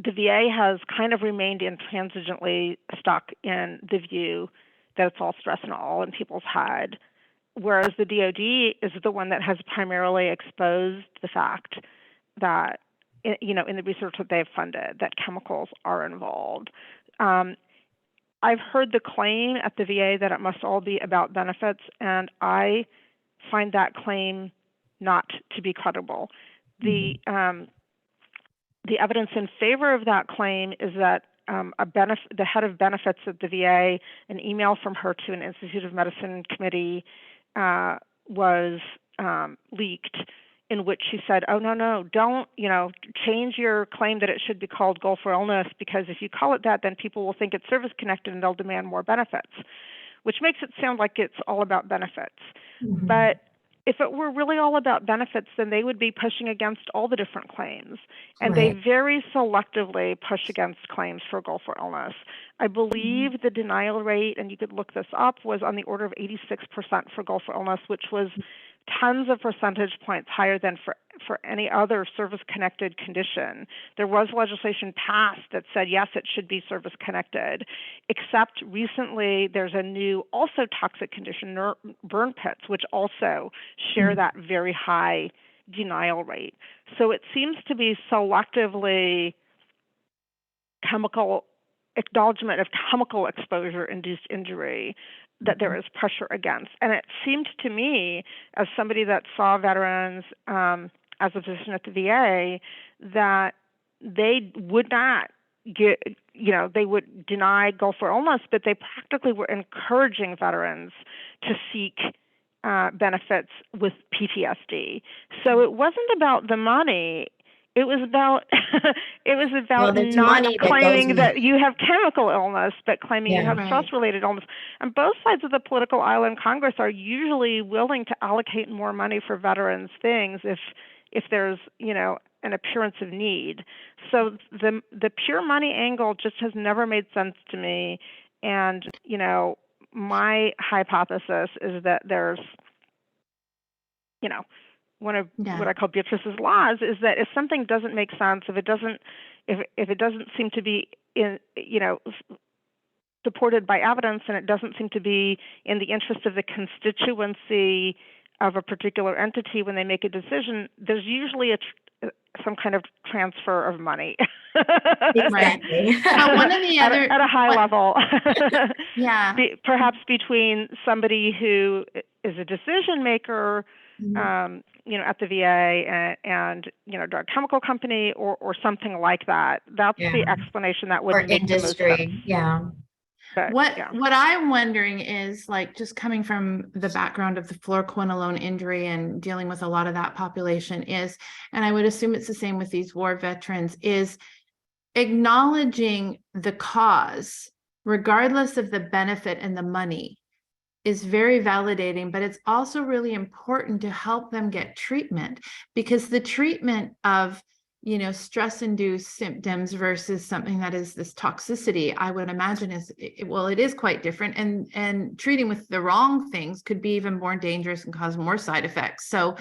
the VA has kind of remained intransigently stuck in the view that it's all stress and all in people's head, whereas the DoD is the one that has primarily exposed the fact that, in the research that they've funded, that chemicals are involved. I've heard the claim at the VA that it must all be about benefits, and I find that claim not to be credible. The evidence in favor of that claim is that the head of benefits at the VA, an email from her to an Institute of Medicine committee was leaked, in which she said, oh, no, don't, change your claim that it should be called Gulf War illness, because if you call it that, then people will think it's service-connected and they'll demand more benefits, which makes it sound like it's all about benefits. But if it were really all about benefits, then they would be pushing against all the different claims. And they Right. very selectively push against claims for gulfur illness. I believe the denial rate, and you could look this up, was on the order of 86% for gulfur illness, which was tons of percentage points higher than for any other service-connected condition. There was legislation passed that said, yes, it should be service-connected, except recently there's a new also toxic condition, burn pits, which also share that very high denial rate. So it seems to be selectively chemical acknowledgement of chemical exposure-induced injury that there is pressure against. And it seemed to me, as somebody that saw veterans as a physician at the VA, that they would not get, they would deny gulfur illness, but they practically were encouraging veterans to seek benefits with PTSD. So it wasn't about the money. It was about Well, there's not money that goes claiming with that you have chemical illness, but claiming you Yeah. have Right. stress-related illness. And both sides of the political aisle in Congress are usually willing to allocate more money for veterans things if there's an appearance of need. So the pure money angle just has never made sense to me. And my hypothesis is that there's one of what I call Beatrice's laws is that if something doesn't make sense, if it doesn't seem to be supported by evidence, and it doesn't seem to be in the interest of the constituency of a particular entity when they make a decision, there's usually some kind of transfer of money. Exactly. One of the other at a high level. Yeah. Perhaps between somebody who is a decision maker, at the VA and drug chemical company or something like that. That's the explanation that would or make industry. the most sense. Yeah. But, what I'm wondering is, like, just coming from the background of the fluoroquinolone injury and dealing with a lot of that population is, and I would assume it's the same with these war veterans, is acknowledging the cause, regardless of the benefit and the money, is very validating, but it's also really important to help them get treatment, because the treatment of stress-induced symptoms versus something that is this toxicity, I would imagine it is quite different, and treating with the wrong things could be even more dangerous and cause more side effects. So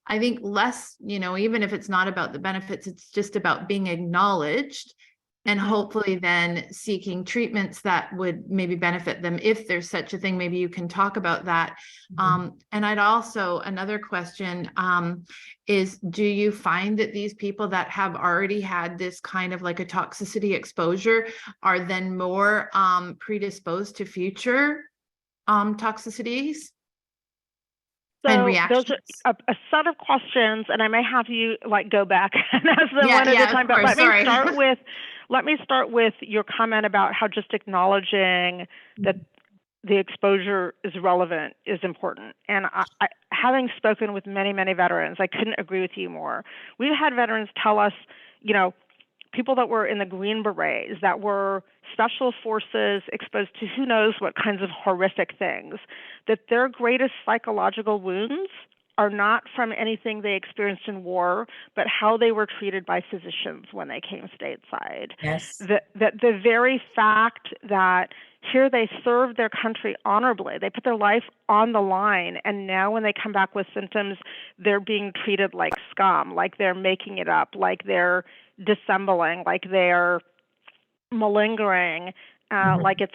I think less, even if it's not about the benefits, it's just about being acknowledged and hopefully then seeking treatments that would maybe benefit them if there's such a thing. Maybe you can talk about that. And I'd also, another question is, do you find that these people that have already had this kind of like a toxicity exposure are then more predisposed to future toxicities? So those are a set of questions, and I may have you go back and ask them one at a time. But let me start with your comment about how just acknowledging that the exposure is relevant is important. And I, having spoken with many, many veterans, I couldn't agree with you more. We've had veterans tell us, people that were in the Green Berets, that were special forces exposed to who knows what kinds of horrific things, that their greatest psychological wounds are not from anything they experienced in war, but how they were treated by physicians when they came stateside. Yes. That the very fact that here they served their country honorably, they put their life on the line, and now when they come back with symptoms, they're being treated like scum, like they're making it up, like they're dissembling, like they're malingering, like it's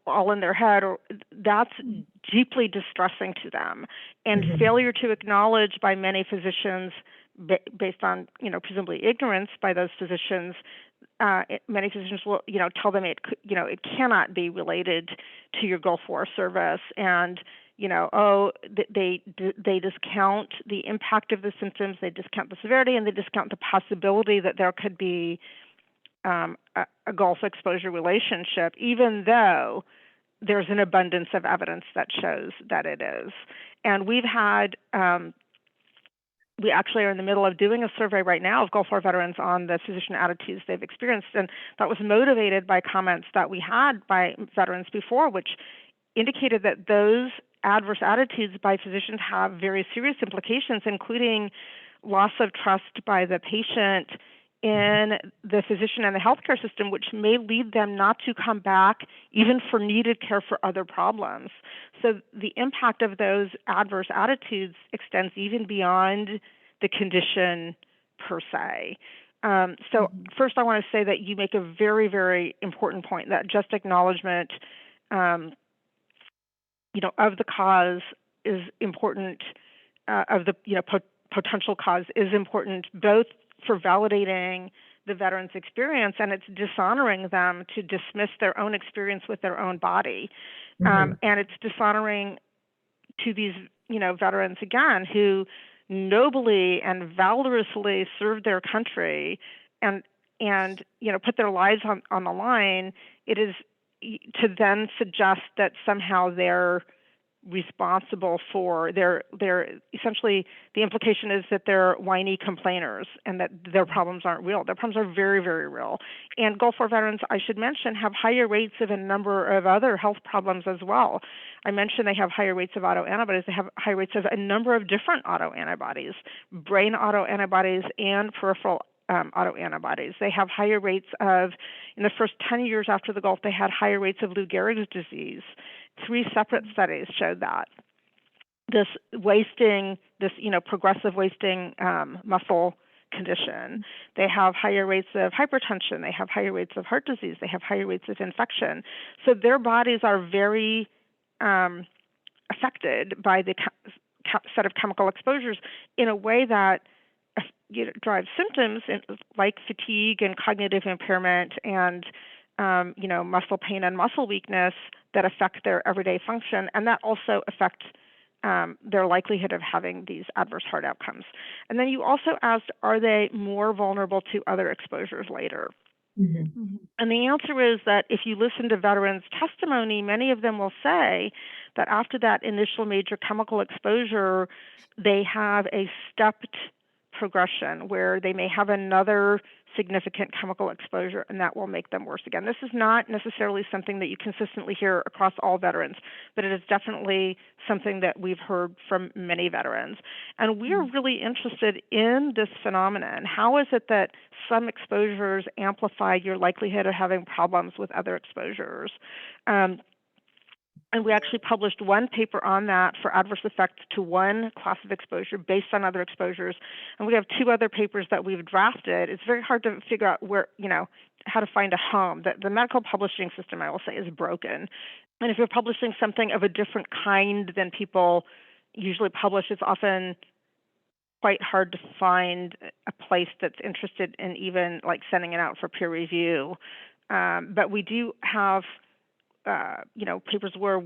all in their head, or that's deeply distressing to them. And failure to acknowledge by many physicians, based on presumably ignorance by those physicians, many physicians will tell them it cannot be related to your Gulf War service, and they discount the impact of the symptoms, they discount the severity, and they discount the possibility that there could be a Gulf exposure relationship, even though there's an abundance of evidence that shows that it is. And we've had, we actually are in the middle of doing a survey right now of Gulf War veterans on the physician attitudes they've experienced, and that was motivated by comments that we had by veterans before, which indicated that those adverse attitudes by physicians have very serious implications, including loss of trust by the patient in the physician and the healthcare system, which may lead them not to come back even for needed care for other problems. So the impact of those adverse attitudes extends even beyond the condition per se. First, I want to say that you make a very, very important point, that just acknowledgement, of the cause is important, of the potential cause is important, both for validating the veteran's experience, and it's dishonoring them to dismiss their own experience with their own body, and it's dishonoring to these veterans again who nobly and valorously served their country and put their lives on the line. It is to then suggest that somehow they're responsible for they're essentially, the implication is that they're whiny complainers and that their problems aren't real. Their problems are very, very real. And Gulf War veterans, I should mention, have higher rates of a number of other health problems as well. I mentioned they have higher rates of autoantibodies. They have high rates of a number of different autoantibodies, brain autoantibodies and peripheral autoantibodies. They have higher rates of, in the first 10 years after the Gulf, they had higher rates of Lou Gehrig's disease. 3 separate studies showed that. This wasting, progressive wasting muscle condition. They have higher rates of hypertension. They have higher rates of heart disease. They have higher rates of infection. So their bodies are very affected by the set of chemical exposures in a way that drives symptoms like fatigue and cognitive impairment and muscle pain and muscle weakness that affect their everyday function, and that also affect their likelihood of having these adverse heart outcomes. And then you also asked, are they more vulnerable to other exposures later? And the answer is that if you listen to veterans' testimony, many of them will say that after that initial major chemical exposure, they have a stepped progression where they may have another significant chemical exposure, and that will make them worse again. This is not necessarily something that you consistently hear across all veterans, but it is definitely something that we've heard from many veterans. And we're really interested in this phenomenon. How is it that some exposures amplify your likelihood of having problems with other exposures? And we actually published one paper on that for adverse effect to one class of exposure based on other exposures. And we have 2 other papers that we've drafted. It's very hard to figure out where, how to find a home. The medical publishing system, I will say, is broken. And if you're publishing something of a different kind than people usually publish, it's often quite hard to find a place that's interested in even sending it out for peer review. But we do have papers or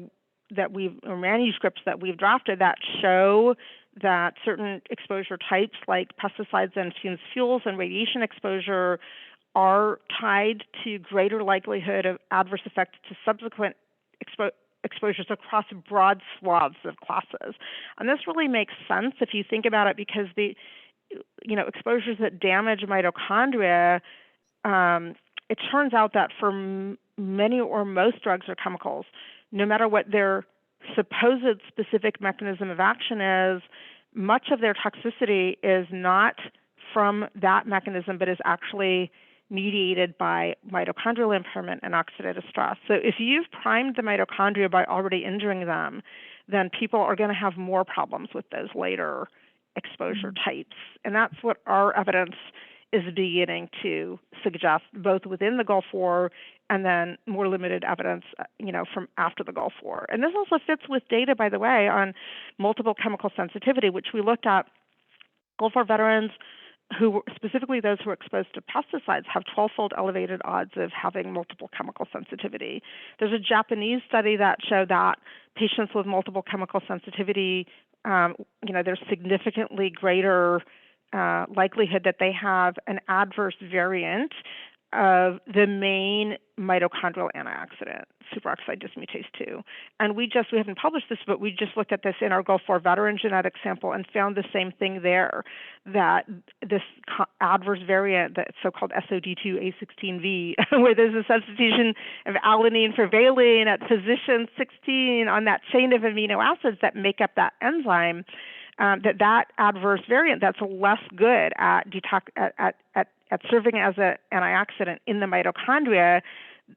manuscripts that we've drafted that show that certain exposure types like pesticides and fuels and radiation exposure are tied to greater likelihood of adverse effects to subsequent exposures across broad swaths of classes. And this really makes sense if you think about it, because the exposures that damage mitochondria, it turns out that for many or most drugs or chemicals, no matter what their supposed specific mechanism of action is, much of their toxicity is not from that mechanism, but is actually mediated by mitochondrial impairment and oxidative stress. So if you've primed the mitochondria by already injuring them, then people are going to have more problems with those later exposure types. And that's what our evidence is beginning to suggest, both within the Gulf War and then more limited evidence, from after the Gulf War. And this also fits with data, by the way, on multiple chemical sensitivity, which we looked at. Gulf War veterans, specifically those who are exposed to pesticides, have 12-fold elevated odds of having multiple chemical sensitivity. There's a Japanese study that showed that patients with multiple chemical sensitivity, there's significantly greater likelihood that they have an adverse variant of the main mitochondrial antioxidant, superoxide dismutase 2. And we haven't published this, but we just looked at this in our Gulf War veteran genetic sample and found the same thing there, that this adverse variant, that so-called SOD2A16V, where there's a substitution of alanine for valine at position 16 on that chain of amino acids that make up that enzyme, that adverse variant that's less good at serving as an antioxidant in the mitochondria,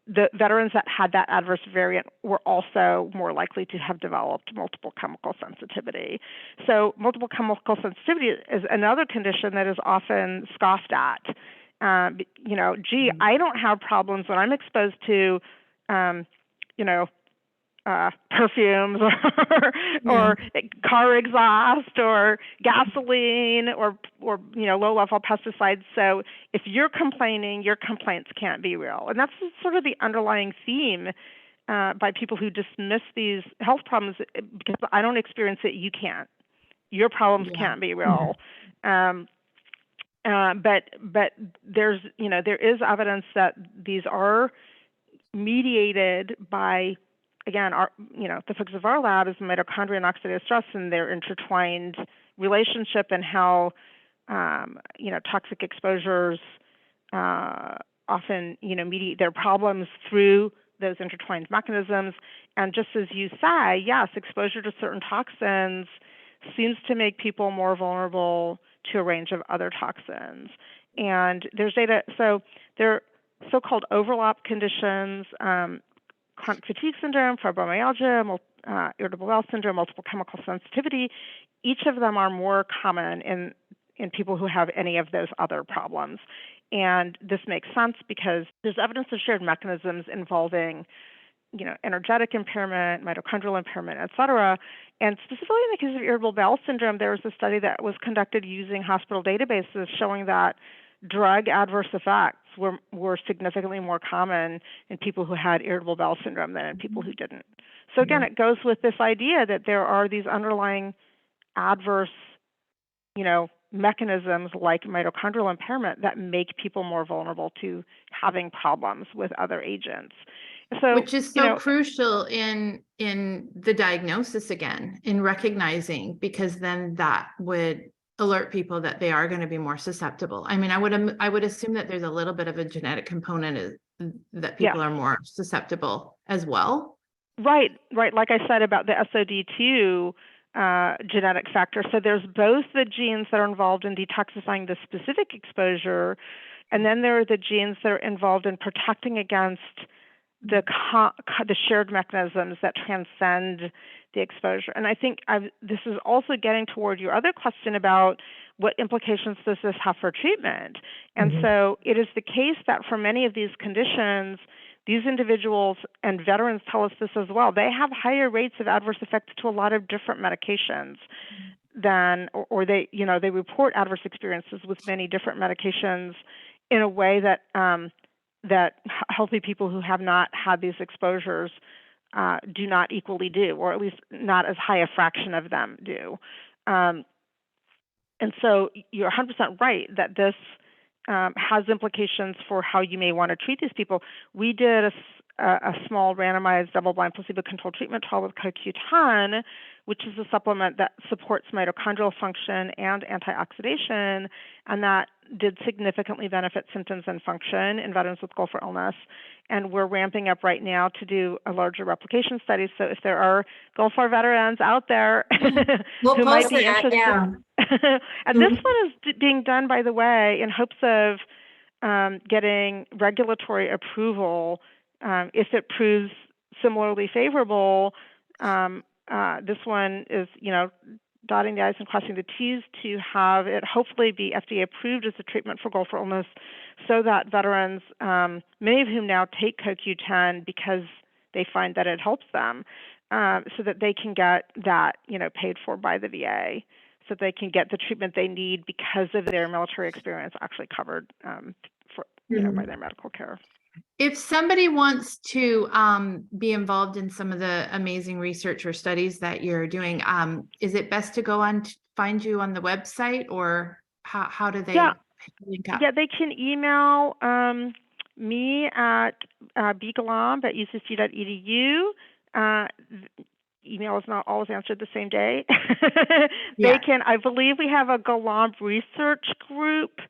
the veterans that had that adverse variant were also more likely to have developed multiple chemical sensitivity. So multiple chemical sensitivity is another condition that is often scoffed at. I don't have problems when I'm exposed to, perfumes or car exhaust or gasoline or low-level pesticides. So if you're complaining, your complaints can't be real. And that's sort of the underlying theme by people who dismiss these health problems because I don't experience it, you can't. Your problems can't be real. But there is evidence that these are mediated by, again, the focus of our lab is mitochondria and oxidative stress and their intertwined relationship and how, toxic exposures often, mediate their problems through those intertwined mechanisms. And just as you say, yes, exposure to certain toxins seems to make people more vulnerable to a range of other toxins. And there's data, so there are so-called overlap conditions, chronic fatigue syndrome, fibromyalgia, irritable bowel syndrome, multiple chemical sensitivity. Each of them are more common in people who have any of those other problems. And this makes sense because there's evidence of shared mechanisms involving, energetic impairment, mitochondrial impairment, et cetera. And specifically in the case of irritable bowel syndrome, there was a study that was conducted using hospital databases showing that drug adverse effects were significantly more common in people who had irritable bowel syndrome than in people who didn't. So again, it goes with this idea that there are these underlying adverse, mechanisms like mitochondrial impairment that make people more vulnerable to having problems with other agents. So, which is so crucial in the diagnosis again, in recognizing, because then that would alert people that they are going to be more susceptible. I mean, I would assume that there's a little bit of a genetic component that people are more susceptible as well. Right. Like I said about the SOD2 genetic factor. So there's both the genes that are involved in detoxifying the specific exposure, and then there are the genes that are involved in protecting against the shared mechanisms that transcend the exposure. And I think this is also getting toward your other question about what implications does this have for treatment. And so it is the case that for many of these conditions, these individuals and veterans tell us this as well. They have higher rates of adverse effects to a lot of different medications than, or they report adverse experiences with many different medications in a way that that healthy people who have not had these exposures do not equally do, or at least not as high a fraction of them do. And so you're 100% right that this has implications for how you may want to treat these people. We did a small randomized double-blind placebo-controlled treatment trial with CoQ10, which is a supplement that supports mitochondrial function and antioxidation, and that did significantly benefit symptoms and function in veterans with Gulf War illness. And we're ramping up right now to do a larger replication study. So if there are Gulf War veterans out there who might be interested, and this one is being done, by the way, in hopes of getting regulatory approval. If it proves similarly favorable, this one is, dotting the I's and crossing the T's to have it hopefully be FDA approved as a treatment for Gulf War illness, so that veterans, many of whom now take CoQ10 because they find that it helps them, so that they can get that, paid for by the VA, so they can get the treatment they need because of their military experience actually covered by their medical care. If somebody wants to be involved in some of the amazing research or studies that you're doing, is it best to go on to find you on the website, or how do they link up? Yeah, they can email me at bgolomb@ucc.edu. Email is not always answered the same day. Yeah. I believe we have a Golomb Research Group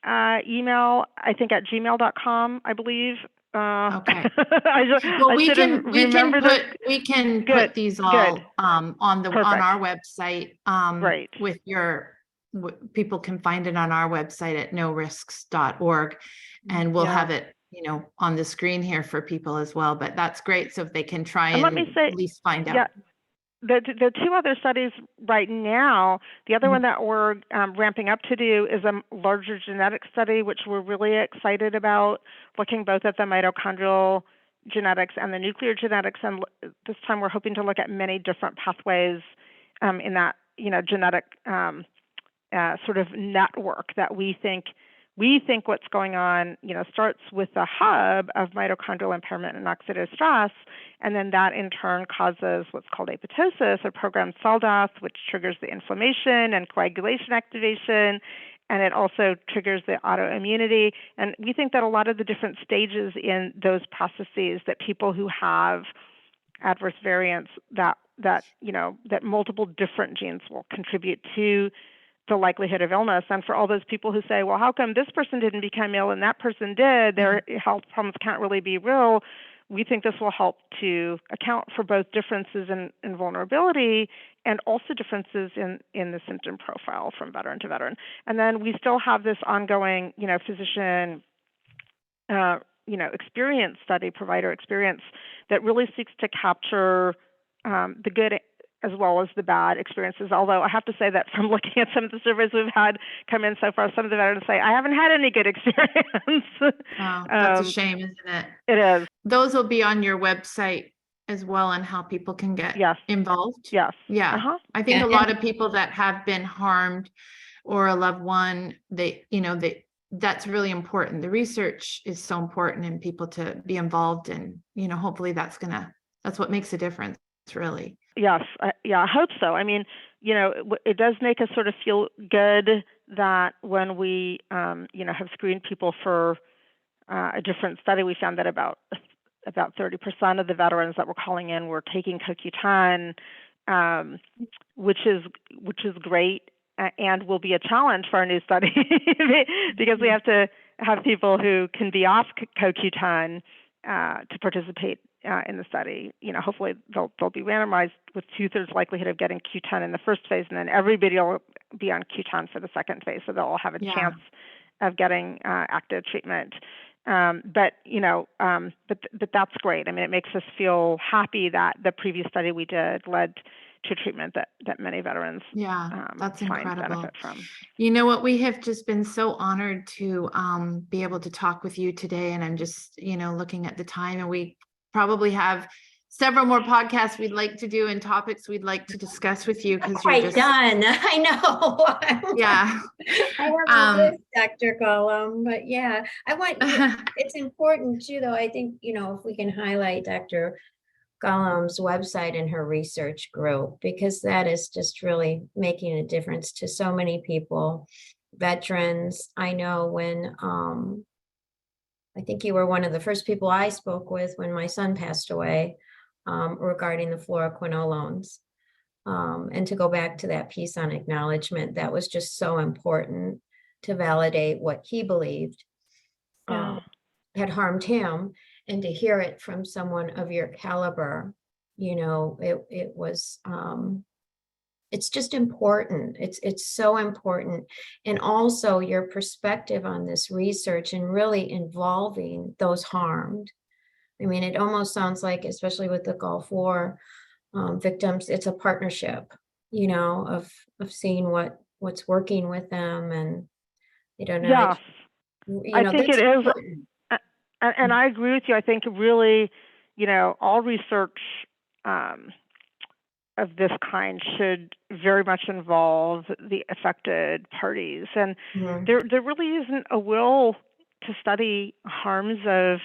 email, I think at gmail.com, I believe. Okay. I We should can remember put these all on Perfect. our website. Right. With people can find it on our website at norisks.org, and we'll have it, on the screen here for people as well. But that's great. So if they can try and let me say, at least find out. Yeah, the two other studies right now, the other one that we're ramping up to do is a larger genetic study, which we're really excited about, looking both at the mitochondrial genetics and the nuclear genetics. And this time we're hoping to look at many different pathways in that, genetic sort of network that we think what's going on, starts with the hub of mitochondrial impairment and oxidative stress, and then that in turn causes what's called apoptosis, or programmed cell death, which triggers the inflammation and coagulation activation, and it also triggers the autoimmunity. And we think that a lot of the different stages in those processes, that people who have adverse variants, that multiple different genes will contribute to the likelihood of illness. And for all those people who say, well, how come this person didn't become ill and that person did? Their health problems can't really be real. We think this will help to account for both differences in vulnerability and also differences in the symptom profile from veteran to veteran. And then we still have this ongoing, physician, experience study, provider experience, that really seeks to capture the good as well as the bad experiences. Although I have to say that from looking at some of the surveys we've had come in so far, some of the veterans say, I haven't had any good experience. Wow, that's a shame, isn't it? It is. Those will be on your website as well, and how people can get involved. Yes. Yeah. Uh-huh. I think a lot of people that have been harmed, or a loved one, that's really important. The research is so important, and people to be involved, and hopefully that's what makes a difference, really. Yes, I hope so. I mean, it does make us sort of feel good that when we, have screened people for a different study, we found that about 30% of the veterans that were calling in were taking CoQ10, which is great, and will be a challenge for our new study because we have to have people who can be off CoQ10 to participate in the study. Hopefully they'll be randomized with 2/3 likelihood of getting Q10 in the first phase, and then everybody will be on Q10 for the second phase, so they'll all have a chance of getting active treatment. But that's great. I mean, it makes us feel happy that the previous study we did led to treatment that many veterans that's incredible. benefit from. You know what, we have just been so honored to be able to talk with you today, and I'm just looking at the time, and we probably have several more podcasts we'd like to do and topics we'd like to discuss with you, because you're just done. I know. Yeah. I have a list, Dr. Golomb, but yeah, it's important too, though. I think, if we can highlight Dr. Golomb's website and her research group, because that is just really making a difference to so many people, veterans. I know when, I think you were one of the first people I spoke with when my son passed away, regarding the fluoroquinolones. And to go back to that piece on acknowledgement, that was just so important to validate what he believed had harmed him, and to hear it from someone of your caliber, it was, it's just important. It's so important. And also your perspective on this research and really involving those harmed. I mean, it almost sounds like, especially with the Gulf War victims, it's a partnership, of seeing what's working with them. And Yes, I think it is. And I agree with you. I think really, all research of this kind should very much involve the affected parties. And there really isn't a will to study harms of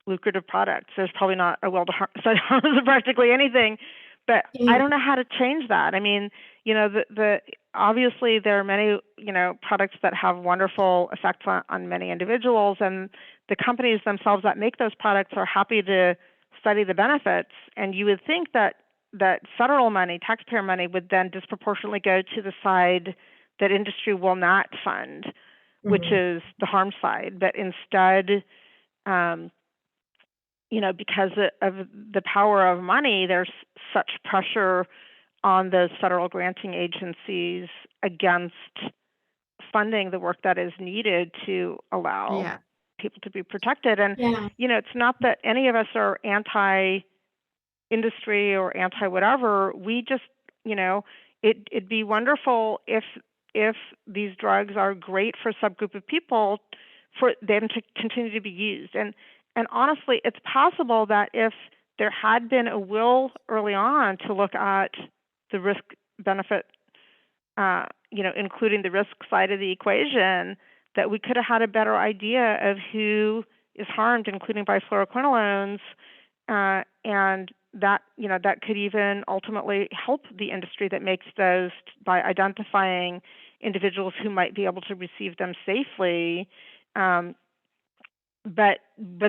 lucrative products. There's probably not a will to study harms of practically anything, but I don't know how to change that. I mean, obviously there are many, products that have wonderful effects on many individuals, and the companies themselves that make those products are happy to study the benefits. And you would think that federal money, taxpayer money, would then disproportionately go to the side that industry will not fund, which is the harm side. But instead, because of the power of money, there's such pressure on those federal granting agencies against funding the work that is needed to allow people to be protected. And, it's not that any of us are anti-industry or anti-whatever. We just, it'd be wonderful if these drugs are great for a subgroup of people, for them to continue to be used. And honestly, it's possible that if there had been a will early on to look at the risk benefit, including the risk side of the equation, that we could have had a better idea of who is harmed, including by fluoroquinolones, and that could even ultimately help the industry that makes those by identifying individuals who might be able to receive them safely. But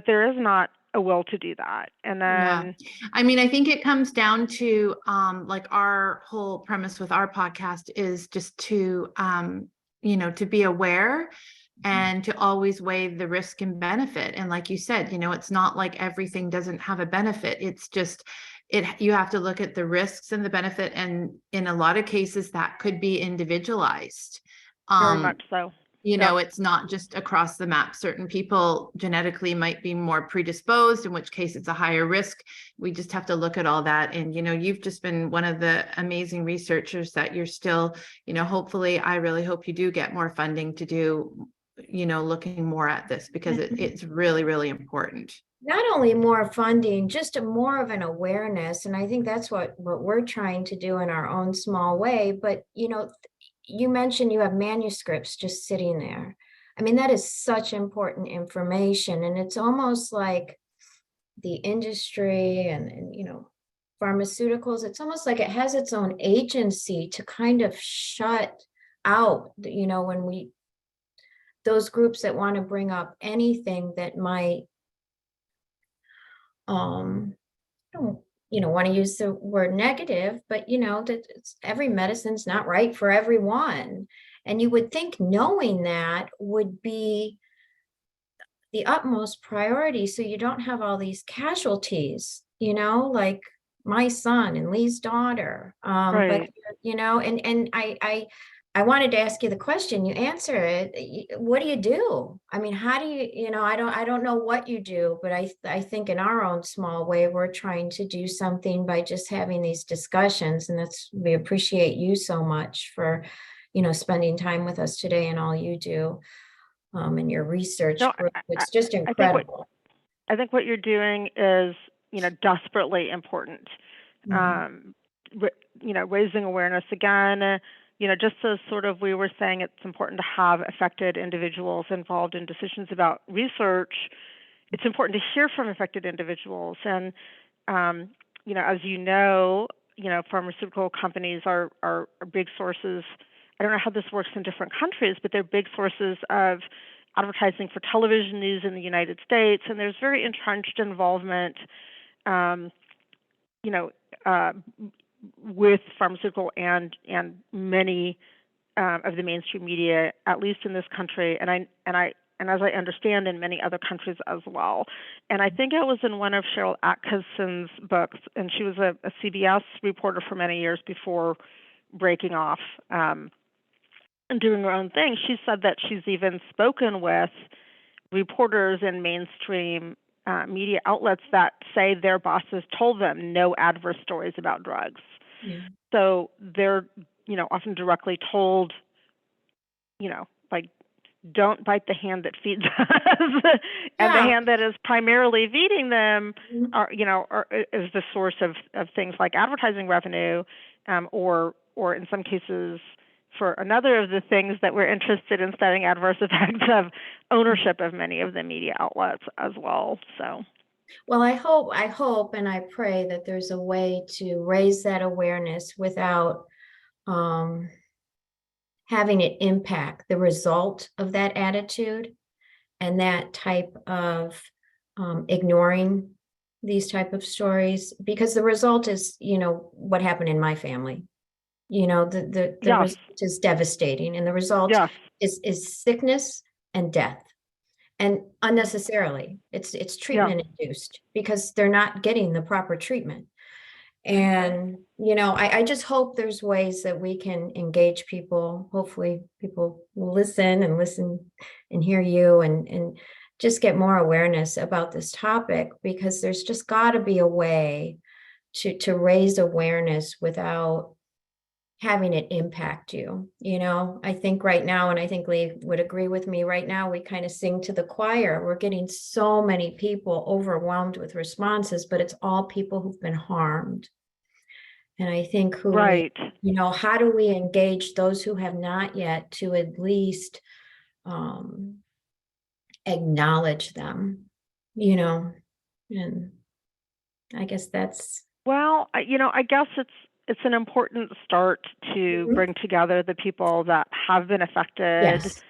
there is not a will to do that. And then, I mean, I think it comes down to like our whole premise with our podcast is just to to be aware and to always weigh the risk and benefit. And like you said, it's not like everything doesn't have a benefit. It's just you have to look at the risks and the benefit, and in a lot of cases that could be individualized. Very much so. It's not just across the map. Certain people genetically might be more predisposed, in which case it's a higher risk. We just have to look at all that. And, you've just been one of the amazing researchers that you're still, hopefully, I really hope you do get more funding to do, looking more at this, because it's really, really important. Not only more funding, just more of an awareness. And I think that's what we're trying to do in our own small way. But, you mentioned you have manuscripts just sitting there. I mean, that is such important information. And it's almost like the industry and pharmaceuticals, it's almost like it has its own agency to kind of shut out, when those groups that want to bring up anything that might, I don't want to use the word negative, but that every medicine's not right for everyone. And you would think knowing that would be the utmost priority, so you don't have all these casualties, like my son and Lee's daughter. Right. But and I wanted to ask you the question, you answer it. What do you do? I mean, how do you, I don't know what you do, but I think in our own small way, we're trying to do something by just having these discussions. And we appreciate you so much for, spending time with us today and all you do in your research group. It's just incredible. I think what you're doing is, desperately important. Raising awareness again, just as sort of we were saying, it's important to have affected individuals involved in decisions about research. It's important to hear from affected individuals. And, as pharmaceutical companies are big sources. I don't know how this works in different countries, but they're big sources of advertising for television news in the United States. And there's very entrenched involvement, with pharmaceutical and many of the mainstream media, at least in this country, and as I understand, in many other countries as well. And I think it was in one of Cheryl Atkinson's books, and she was a CBS reporter for many years before breaking off and doing her own thing. She said that she's even spoken with reporters in mainstream media outlets that say their bosses told them no adverse stories about drugs. Yeah. So they're, often directly told, don't bite the hand that feeds us, and the hand that is primarily feeding them, is the source of things like advertising revenue, or in some cases, for another of the things that we're interested in studying, adverse effects of ownership of many of the media outlets as well. So, well, I hope and I pray that there's a way to raise that awareness without having it impact the result of that attitude. and that type of ignoring these type of stories, because the result is, what happened in my family. The Yes. result is devastating, and the result Yes. is sickness and death, and unnecessarily. It's treatment induced because they're not getting the proper treatment. And, I just hope there's ways that we can engage people. Hopefully people will listen and hear you and just get more awareness about this topic, because there's just got to be a way to raise awareness without having it impact you. I think right now, and I think Lee would agree with me, right now we kind of sing to the choir. We're getting so many people overwhelmed with responses, but it's all people who've been harmed. And I think Right. how do we engage those who have not yet to at least acknowledge them, and I guess that's. Well, I guess it's an important start to bring together the people that have been affected. Yes.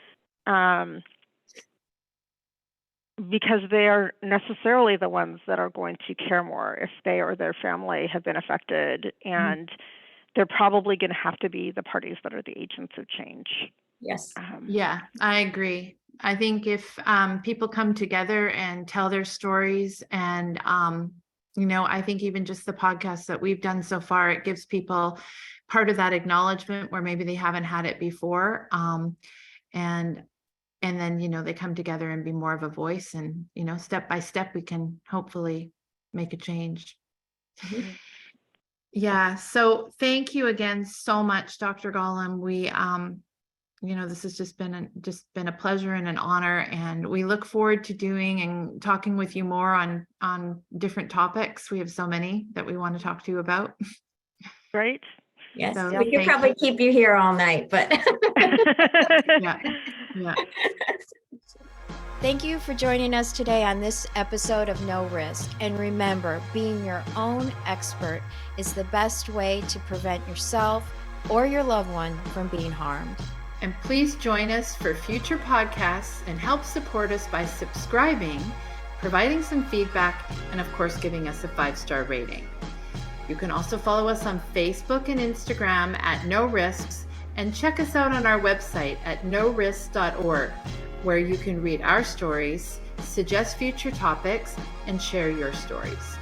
Because they're necessarily the ones that are going to care more if they or their family have been affected, and they're probably going to have to be the parties that are the agents of change. Yes. Yeah, I agree. I think if people come together and tell their stories, and I think even just the podcasts that we've done so far, it gives people part of that acknowledgement where maybe they haven't had it before. And then, they come together and be more of a voice, and, step by step, we can hopefully make a change. Yeah. So thank you again so much, Dr. Golomb. We, this has just been a pleasure and an honor, and we look forward to doing and talking with you more on different topics. We have so many that we want to talk to you about. Right. Yes, So, we could probably keep you here all night, but. Yeah. Thank you for joining us today on this episode of No Risk. And remember, being your own expert is the best way to prevent yourself or your loved one from being harmed. And please join us for future podcasts and help support us by subscribing, providing some feedback, and of course, giving us a 5-star rating. You can also follow us on Facebook and Instagram at No Risks, and check us out on our website at norisks.org, where you can read our stories, suggest future topics, and share your stories.